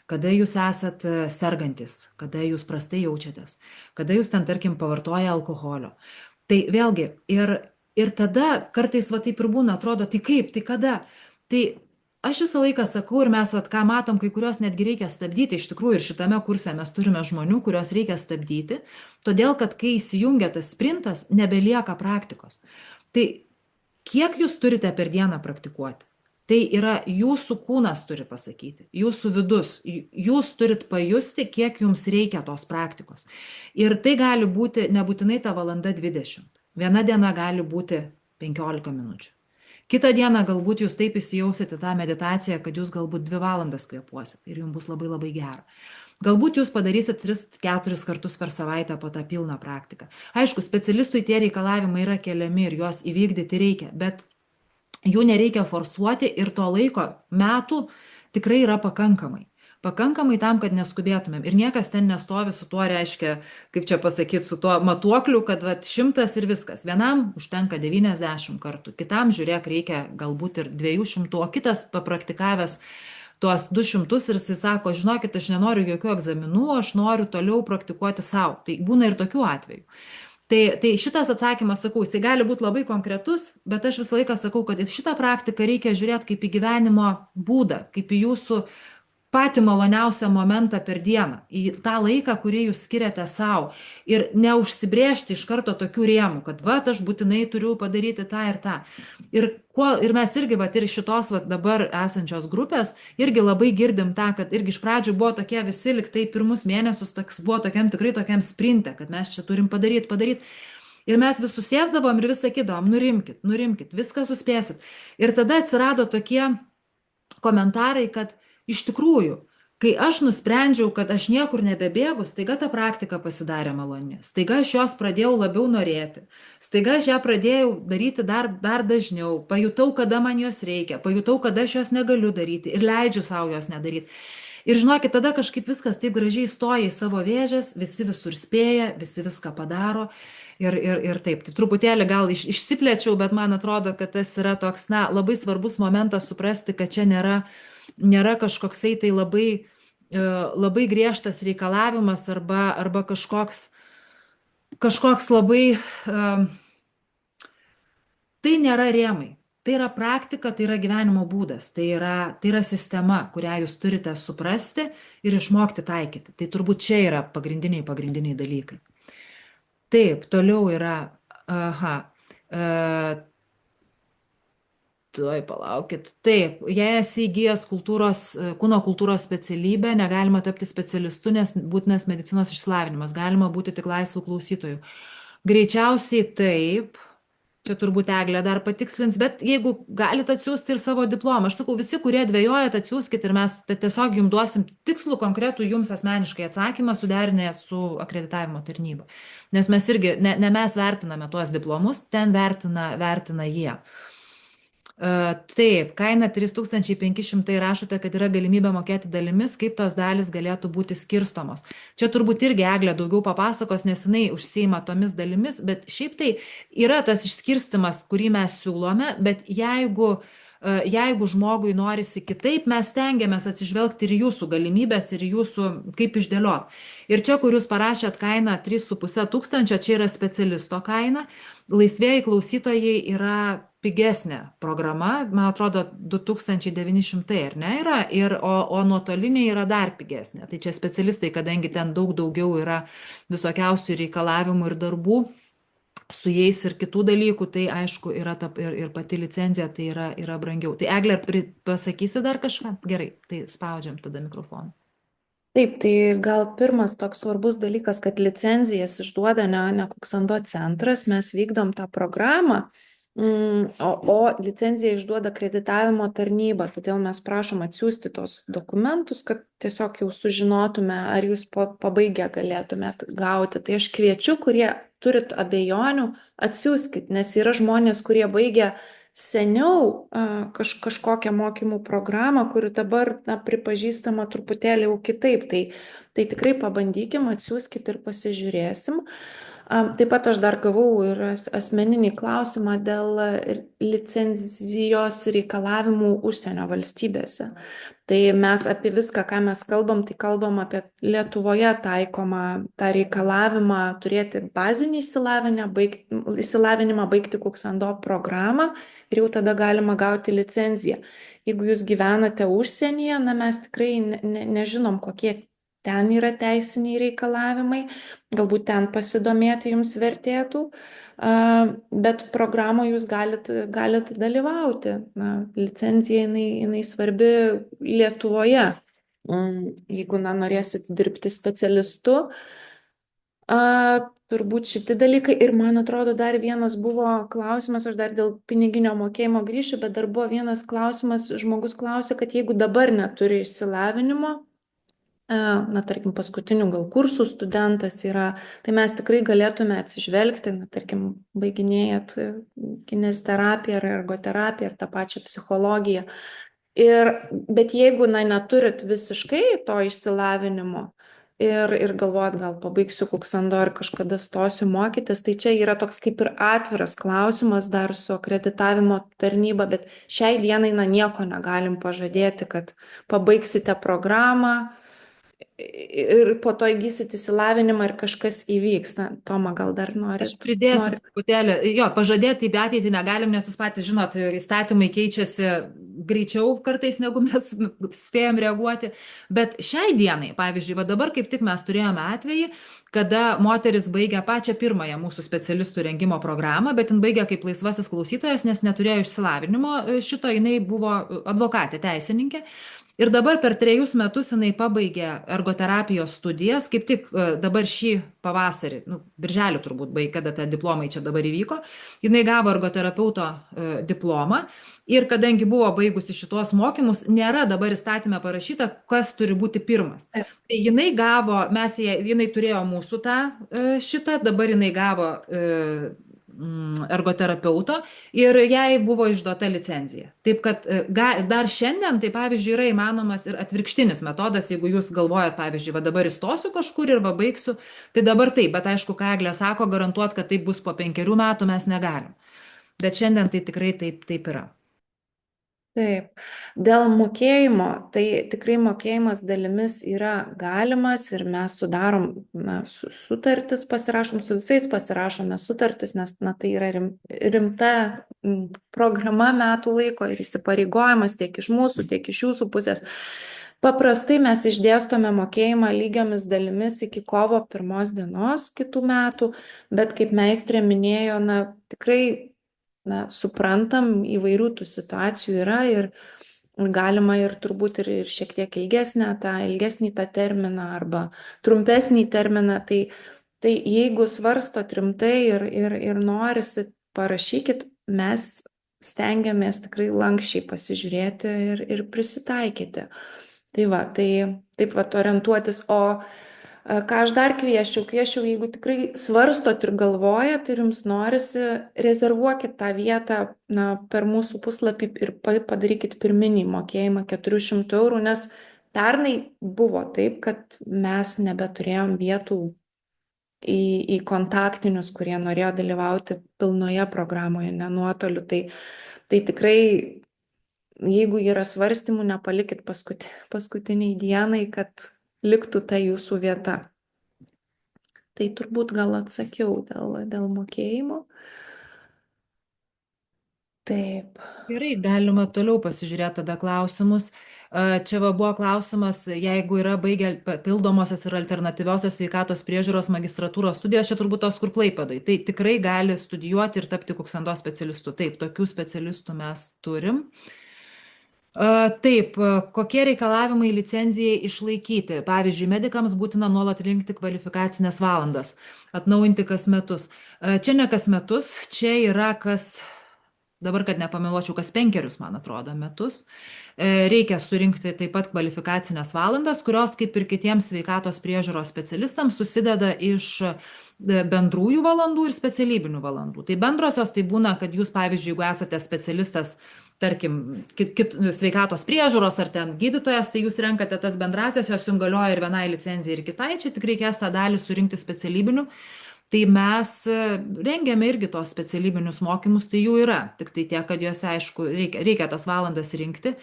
kada jūs esat sergantis, kada jūs prastai jaučiatės, kada jūs ten, tarkim, pavartoja alkoholio. Tai vėlgi, ir tada kartais taip ir būna, atrodo, tai kaip, tai kada? Tai aš visą laiką sakau ir mes, ką matom, kai kurios netgi reikia stabdyti, iš tikrųjų ir šitame kurse mes turime žmonių, kurios reikia stabdyti, todėl kad kai įsijungia tas sprintas, nebelieka praktikos. Tai kiek jūs turite per dieną praktikuoti? Tai yra jūsų kūnas turi pasakyti, jūsų vidus, jūs turit pajusti, kiek jums reikia tos praktikos. Ir tai gali būti nebūtinai ta 1:20. Viena diena gali būti 15 minučių. Kitą dieną galbūt jūs taip įsijausit į tą meditaciją, kad jūs galbūt 2 valandas kvėpuosit ir jums bus labai labai gera. Galbūt jūs padarysit 3-4 kartus per savaitę po tą pilną praktiką. Aišku, specialistui tie reikalavimai yra keliami ir juos įvykdyti reikia, bet jų nereikia forsuoti ir to laiko metų tikrai yra pakankamai. Pakankamai tam, kad neskubėtumėm. Ir niekas ten nestovi su tuo, reiškia, kaip čia pasakyti, su tuo matuokliu, kad 100 ir viskas. Vienam užtenka 90 kartų, kitam žiūrėk reikia galbūt ir 200, o kitas papraktikavęs tuos 200 ir jisai sako, žinokit, aš nenoriu jokių egzaminų, aš noriu toliau praktikuoti savo. Tai būna ir tokių atvejų. Tai šitas atsakymas, sakau, jisai gali būti labai konkretus, bet aš visą laiką sakau, kad į šitą praktiką reikia žiūrėti kaip į gyvenimo būdą, kaip į jūsų patį maloniausią momentą per dieną, į tą laiką, kurį jūs skiriate savo. Ir neužsibrėžti iš karto tokių rėmų, kad aš būtinai turiu padaryti tą ir tą. Ir mes irgi, ir šitos dabar esančios grupės, irgi labai girdim tą, kad irgi iš pradžių buvo tokie visi, liktai pirmus mėnesius buvo tikrai tokiam sprinte, kad mes čia turim padaryti. Ir mes vis susėsdavom ir vis sakydavom, nurimkit, viską suspėsit. Ir tada atsirado tokie komentarai, kad iš tikrųjų, kai aš nusprendžiau, kad aš niekur nebebėgu, staiga ta praktika pasidarė maloni, staiga aš jos pradėjau labiau norėti, staiga aš ją pradėjau daryti dar dažniau, pajutau, kada man jos reikia, pajutau, kada aš jos negaliu daryti ir leidžiu savo jos nedaryti. Ir žinokit, tada kažkaip viskas taip gražiai stoja į savo vėžes, visi visur spėja, visi viską padaro. Ir taip, truputėlį gal išsiplėčiau, bet man atrodo, kad tas yra toks, labai svarbus momentas suprasti, kad čia nėra kažkoksai tai labai griežtas reikalavimas arba kažkoks labai, tai nėra rėmai, tai yra praktika, tai yra gyvenimo būdas, tai yra sistema, kurią jūs turite suprasti ir išmokti taikyti. Tai turbūt čia yra pagrindiniai dalykai. Taip, toliau yra, tuoj palaukit. Taip, jei esi įgijęs kūno kultūros specialybę, negalima tapti specialistu, nes būtinas medicinos išsilavinimas, galima būti tik laisvų klausytojų. Greičiausiai taip, čia turbūt Eglė dar patikslins, bet jeigu galite atsiųsti ir savo diplomą, aš sakau, visi, kurie dvejojat, atsiųskit ir mes tiesiog jums duosim tikslų konkretų jums asmeniškai atsakymą suderinę su akreditavimo tarnyba. Nes mes irgi, ne mes vertiname tuos diplomus, ten vertina jie. Taip, kaina 3500, rašote, kad yra galimybė mokėti dalimis, kaip tos dalis galėtų būti skirstomos. Čia turbūt irgi Eglė daugiau papasakos, nes jinai užsiima tomis dalimis, bet šiaip tai yra tas išskirstimas, kurį mes siūlome, bet jeigu žmogui norisi kitaip, mes stengiamės atsižvelgti ir jūsų galimybės, ir jūsų kaip išdėliot. Ir čia, kur jūs parašėt kainą 3500, čia yra specialisto kaina, laisvieji klausytojai yra pigesnė programa, man atrodo 2900, ar ne, yra, o nuotoliniai yra dar pigesnė. Tai čia specialistai, kadangi ten daug daugiau yra visokiausių reikalavimų ir darbų, su jais ir kitų dalykų, tai aišku yra ir pati licenzija, tai yra brangiau. Tai Eglė, pasakysi dar kažką? Gerai, tai spaudžiam tada mikrofoną. Taip, tai gal pirmas toks svarbus dalykas, kad licenzijas išduoda ne Kuksando centras, mes vykdom tą programą, o licenciją išduoda akreditavimo tarnyba, todėl mes prašom atsiųsti tos dokumentus, kad tiesiog jau sužinotume, ar jūs pabaigę galėtumėt gauti. Tai aš kviečiu, kurie turit abejonių, atsiųskit, nes yra žmonės, kurie baigia seniau kažkokią mokymų programą, kuri dabar pripažįstama truputėlį jau kitaip. Tai tikrai pabandykim, atsiųskit ir pasižiūrėsim. Taip pat aš dar gavau ir asmeninį klausimą dėl licenzijos reikalavimų užsienio valstybėse. Tai mes apie viską, ką mes kalbam, tai kalbam apie Lietuvoje taikomą tą reikalavimą turėti bazinį išsilavinimą, baigti Kuksando programą ir jau tada galima gauti licenciją. Jeigu jūs gyvenate užsienyje, mes tikrai nežinom, kokie ten yra teisiniai reikalavimai, galbūt ten pasidomėti jums vertėtų, bet programoje jūs galit dalyvauti. Licencija jinai svarbi Lietuvoje. Jeigu norėsit dirbti specialistu, Turbūt šitie dalykai. Ir man atrodo, dar vienas buvo klausimas, aš dar dėl piniginio mokėjimo grįšiu, bet dar buvo vienas klausimas, žmogus klausė, kad jeigu dabar neturi išsilavinimo, na, tarkim, paskutinių gal kursų studentas yra, tai mes tikrai galėtume atsižvelgti, na, tarkim, baiginėjat kineziterapiją ar ergoterapiją ar tą pačią psichologiją. Bet jeigu, na, neturit visiškai to išsilavinimo ir galvojat, gal pabaigsiu kuksando ar kažkada stosiu mokytis, tai čia yra toks kaip ir atviras klausimas dar su akreditavimo tarnyba, bet šiai dienai, na, nieko negalim pažadėti, kad pabaigsite programą ir po to įgysit išsilavinimą ir kažkas įvyks. Na, Toma, gal dar Aš norit? pridėsiu truputėlį, jo, pažadėti į ateitį negalim, nes jūs patys žinot, įstatymai keičiasi greičiau kartais, negu mes spėjom reaguoti. Bet šiai dienai, pavyzdžiui, va dabar kaip tik mes turėjome atvejį, kada moteris baigė pačią pirmąją mūsų specialistų rengimo programą, bet jin baigė kaip laisvasis klausytojas, nes neturėjo išsilavinimo šito, jinai buvo advokatė, teisininkė. Ir dabar per 3 metus jinai pabaigė ergoterapijos studijas, kaip tik dabar šį pavasarį, birželį turbūt baigė, kada tie diplomai čia dabar įvyko, jinai gavo ergoterapeuto diplomą ir kadangi buvo baigusi šitos mokymus, nėra dabar įstatymė parašyta, kas turi būti pirmas. Tai jinai gavo, jinai turėjo mūsų tą šitą, dabar jinai gavo ergoterapeuto ir jai buvo išduota licenzija. Taip kad dar šiandien, tai pavyzdžiui, yra įmanomas ir atvirkštinis metodas, jeigu jūs galvojat, pavyzdžiui, va dabar įstosiu kažkur ir va baigsiu, tai dabar taip, bet aišku, ką Eglė sako, garantuot, kad taip bus po 5 metų mes negalim. Bet šiandien tai tikrai taip yra. Taip, dėl mokėjimo, tai tikrai mokėjimas dalimis yra galimas ir mes sudarom, na, sutartis pasirašom, su visais pasirašome sutartis, nes, na, tai yra rimta programa metų laiko ir įsipareigojimas tiek iš mūsų, tiek iš jūsų pusės. Paprastai mes išdėstome mokėjimą lygiomis dalimis iki kovo 1 dienos kitų metų, bet kaip meistrė minėjo, na, tikrai suprantam, įvairių tų situacijų yra ir galima ir turbūt ir šiek tiek ilgesnį tą terminą arba trumpesnį terminą. Tai jeigu svarstot rimtai ir norisi, parašykit, mes stengiamės tikrai lankščiai pasižiūrėti ir prisitaikyti. Tai va, tai taip va orientuotis. O ką aš dar kvieščiau, jeigu tikrai svarstot ir galvojat ir jums norisi, rezervuokit tą vietą per mūsų puslapį ir padarykit pirminį mokėjimą 400 eurų, nes pernai buvo taip, kad mes nebeturėjom vietų į kontaktinius, kurie norėjo dalyvauti pilnoje programoje, ne nuotoliu. Tai tikrai, jeigu yra svarstymų, nepalikit paskutiniai dienai, kad liktų ta jūsų vieta. Tai turbūt gal atsakiau dėl mokėjimo. Taip. Gerai, galima toliau pasižiūrėti tada klausimus. Čia buvo klausimas, jeigu yra baigę papildomosios ir alternatyviosios sveikatos priežiūros magistratūros studijas, čia turbūt tos, kur Klaipėdoj. Tai tikrai gali studijuoti ir tapti kuksando specialistu. Taip, tokių specialistų mes turim. Taip, kokie reikalavimai licenzijai išlaikyti? Pavyzdžiui, medikams būtina nuolat rinkti kvalifikacinės valandas, atnaujinti kas metus. Čia ne kas metus, čia yra dabar, kad nepameluočiau, kas 5, man atrodo, metus. Reikia surinkti taip pat kvalifikacinės valandas, kurios, kaip ir kitiems sveikatos priežiūros specialistams, susideda iš bendrųjų valandų ir specialybinių valandų. Tai bendrosios tai būna, kad jūs, pavyzdžiui, jeigu esate specialistas, tarkim, sveikatos priežiūros ar ten gydytojas, tai jūs renkate tas bendrasias, jos jums galioja ir vienai licenzijai ir kitai, čia tik reikės tą dalį surinkti specialybinių. Tai mes rengiame irgi tos specialybinius mokymus, tai jų yra, tik tai tiek, kad juose, aišku, reikia tas valandas rinkti,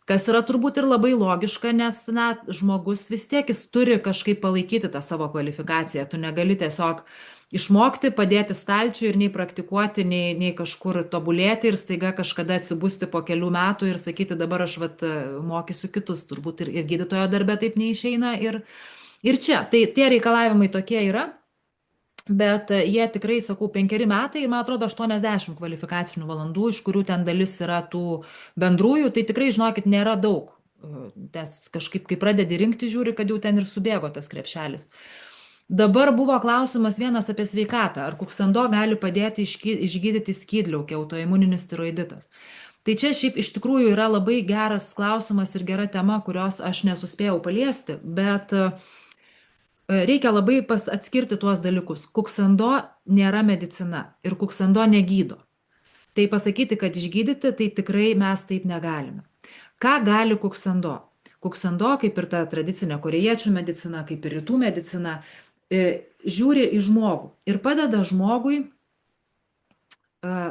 kas yra turbūt ir labai logiška, nes, na, žmogus vis tiek jis turi kažkaip palaikyti tą savo kvalifikaciją, tu negali tiesiog išmokti, padėti stalčių ir nei praktikuoti, nei kažkur tobulėti ir staiga kažkada atsibusti po kelių metų ir sakyti, dabar aš mokysiu kitus, turbūt ir gydytojo darbe taip neišeina ir čia. Tai tie reikalavimai tokie yra, bet jie tikrai, sakau, 5 metai ir, man atrodo, 80 kvalifikacinių valandų, iš kurių ten dalis yra tų bendrųjų, tai tikrai, žinokit, nėra daug. Nes kažkaip, kai pradedi rinkti, žiūri, kad jau ten ir subėgo tas krepšelis. Dabar buvo klausimas vienas apie sveikatą. Ar kuksando gali padėti išgydyti skydliaukę, autoimuninis tiroiditas? Tai čia šiaip iš tikrųjų yra labai geras klausimas ir gera tema, kurios aš nesuspėjau paliesti, bet reikia labai atskirti tuos dalykus. Kuksando nėra medicina ir kuksando negydo. Tai pasakyti, kad išgydyti, tai tikrai mes taip negalime. Ką gali kuksando? Kuksando, kaip ir ta tradicinė korėjiečių medicina, kaip ir rytų medicina, žiūri į žmogų ir padeda žmogui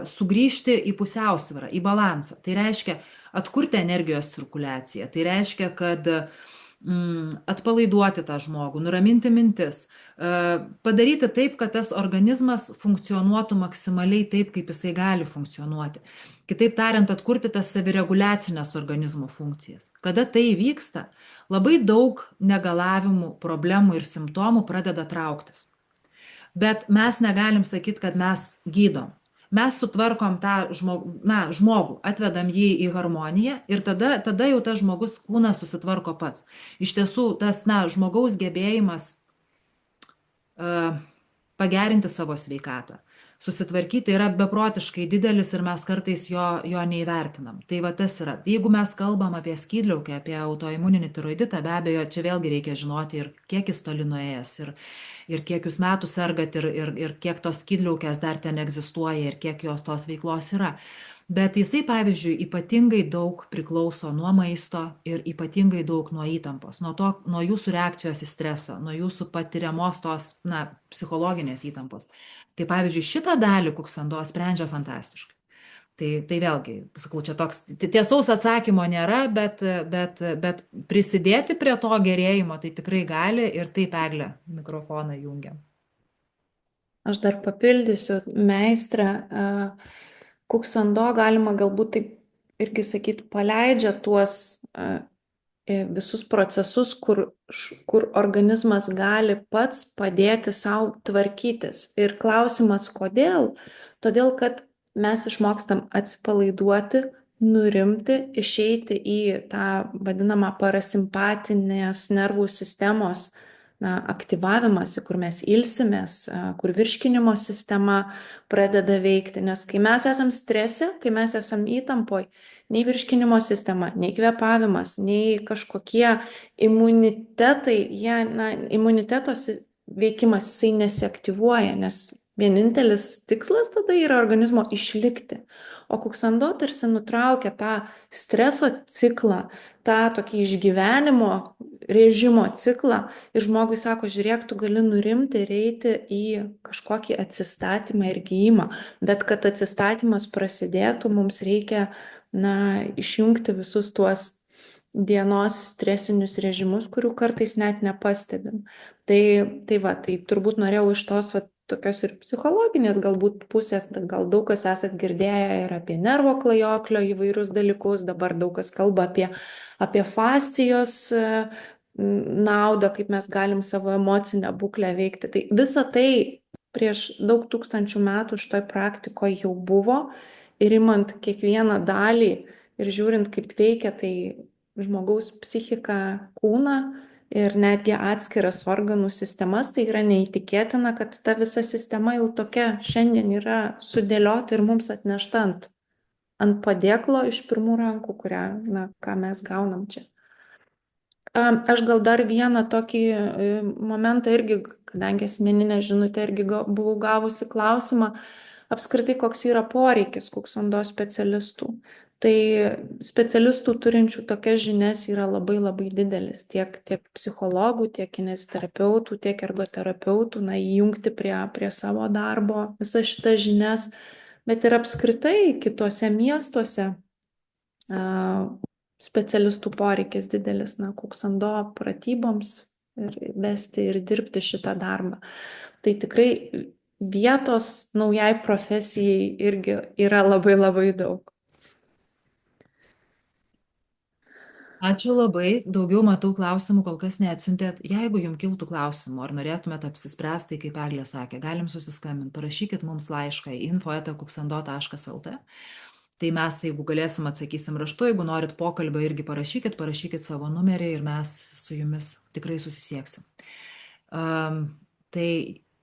sugrįžti į pusiausvyrą, į balansą. Tai reiškia atkurti energijos cirkuliaciją, tai reiškia, kad atpalaiduoti tą žmogų, nuraminti mintis, padaryti taip, kad tas organizmas funkcionuotų maksimaliai taip, kaip jisai gali funkcionuoti. Kitaip tariant, atkurti tas savireguliacinės organizmo funkcijas. Kada tai vyksta, labai daug negalavimų, problemų ir simptomų pradeda trauktis. Bet mes negalim sakyti, kad mes gydom. Mes sutvarkom tą žmogų, atvedam jį į harmoniją ir tada jau tas žmogus kūnas susitvarko pats. Iš tiesų, tas žmogaus gebėjimas pagerinti savo sveikatą, susitvarkyti yra beprotiškai didelis ir mes kartais jo neįvertinam. Tai va tas yra. Jeigu mes kalbam apie skydliaukę, apie autoimuninį tiroiditą, be abejo, čia vėlgi reikia žinoti ir kiek jis toli nuėjęs, ir kiek jūs metų sergat, ir kiek tos skydliaukės dar ten egzistuoja, ir kiek jos tos veiklos yra. Bet jisai, pavyzdžiui, ypatingai daug priklauso nuo maisto ir ypatingai daug nuo įtampos, nuo jūsų reakcijos į stresą, nuo jūsų patiriamos tos, psichologinės įtampos. Tai pavyzdžiui, šitą dalį kuksando sprendžia fantastiškai. Tai vėlgi, sakau, čia toks tiesaus atsakymo nėra, bet prisidėti prie to gerėjimo tai tikrai gali ir taip, Egle, mikrofoną jungiam. Aš dar papildysiu, meistrę, kuksando galima galbūt taip irgi sakyti, paleidžia tuos visus procesus, kur organizmas gali pats padėti savo tvarkytis. Ir klausimas, kodėl? Todėl, kad mes išmokstam atsipalaiduoti, nurimti, išeiti į tą vadinamą parasimpatinės nervų sistemos aktyvavimąsi, kur mes ilsimės, kur virškinimo sistema pradeda veikti. Nes kai mes esam strese, kai mes esam įtampoj, nei virškinimo sistema, nei kvėpavimas, nei kažkokie imunitetai, imuniteto veikimas jisai nesiaktyvuoja, nes vienintelis tikslas tada yra organizmo išlikti. O kuksando tarsi nutraukia tą streso ciklą, tą tokį išgyvenimo režimo ciklą ir žmogui sako, žiūrėk, tu gali nurimti ir eiti į kažkokį atsistatymą ir gijimą. Bet kad atsistatymas prasidėtų, mums reikia išjungti visus tuos dienos stresinius režimus, kurių kartais net nepastebim. Tai turbūt norėjau iš tos tokios ir psichologinės galbūt pusės, gal daug kas esat girdėję ir apie nervo klajoklio įvairius dalykus, dabar daug kas kalba apie fascijos naudą, kaip mes galim savo emocinę būklę veikti. Tai visa tai prieš daug tūkstančių metų šitoj praktikoje jau buvo ir imant kiekvieną dalį ir žiūrint, kaip veikia tai žmogaus psichiką, kūną ir netgi atskiras organų sistemas, tai yra neįtikėtina, kad ta visa sistema jau tokia šiandien yra sudėliota ir mums atnešta ant padėklo iš pirmų rankų, ką mes gaunam čia. Aš gal dar vieną tokį momentą irgi, kadangi asmeninę žinutę irgi buvau gavusi klausimą, apskritai koks yra poreikis kuksando specialistų. Tai specialistų turinčių tokias žinias yra labai labai didelis, tiek psichologų, tiek kineziterapeutų, tiek ergoterapeutų, įjungti prie savo darbo visas šitas žinias, bet ir apskritai kitose miestuose specialistų poreikis didelis, kuksando pratyboms ir vesti ir dirbti šitą darbą. Tai tikrai vietos naujai profesijai irgi yra labai labai daug. Ačiū labai, daugiau matau klausimų, kol kas neatsiuntėt. Jeigu jums kiltų klausimų, ar norėtumėte apsispręsti, kaip Eglė sakė, galim susiskambinti, parašykit mums laišką info@kuksando.lt. Tai mes, jeigu galėsim, atsakysim raštu, jeigu norit pokalbio, irgi parašykit savo numerį ir mes su jumis tikrai susisieksim. Tai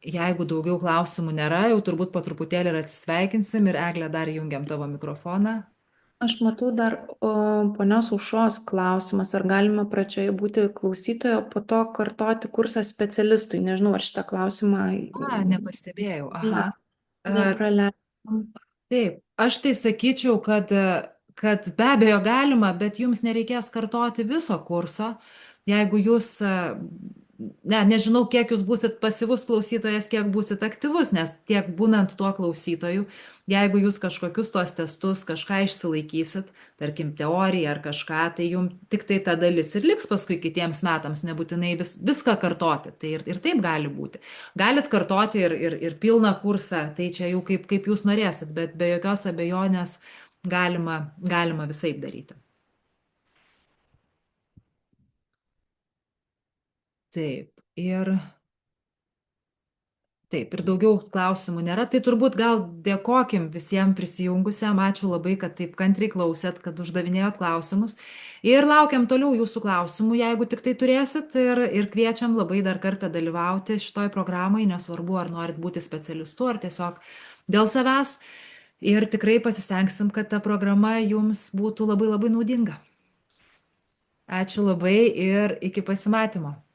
jeigu daugiau klausimų nėra, jau turbūt po truputėlį ir atsisveikinsim ir Eglė dar jungiam tavo mikrofoną. Aš matau dar ponios Aušros klausimas, ar galime pradžioje būti klausytojo, po to kartoti kursą specialistui. Nežinau, ar šitą klausimą Nepastebėjau. Aha. nepraleidom. Taip, aš tai sakyčiau, kad be abejo galima, bet jums nereikės kartoti viso kurso. Jeigu jūs, nežinau, kiek jūs būsit pasyvus klausytojas, kiek būsit aktyvus, nes tiek būnant tuo klausytoju, jeigu jūs kažkokius tuos testus kažką išsilaikysit, tarkim teoriją ar kažką, tai jums tik tai ta dalis ir liks paskui kitiems metams, nebūtinai viską kartoti. Tai ir taip gali būti. Galit kartoti ir pilną kursą, tai čia jau kaip jūs norėsit, bet be jokios abejonės galima visaip daryti. Taip, ir daugiau klausimų nėra, tai turbūt gal dėkokim visiems prisijungusiam, ačiū labai, kad taip kantriai klausėt, kad uždavinėjot klausimus ir laukiam toliau jūsų klausimų, jeigu tik tai turėsit ir kviečiam labai dar kartą dalyvauti šitoj programai, nesvarbu, ar norit būti specialistu, ar tiesiog dėl savęs ir tikrai pasistengsim, kad ta programa jums būtų labai labai naudinga. Ačiū labai ir iki pasimatymo.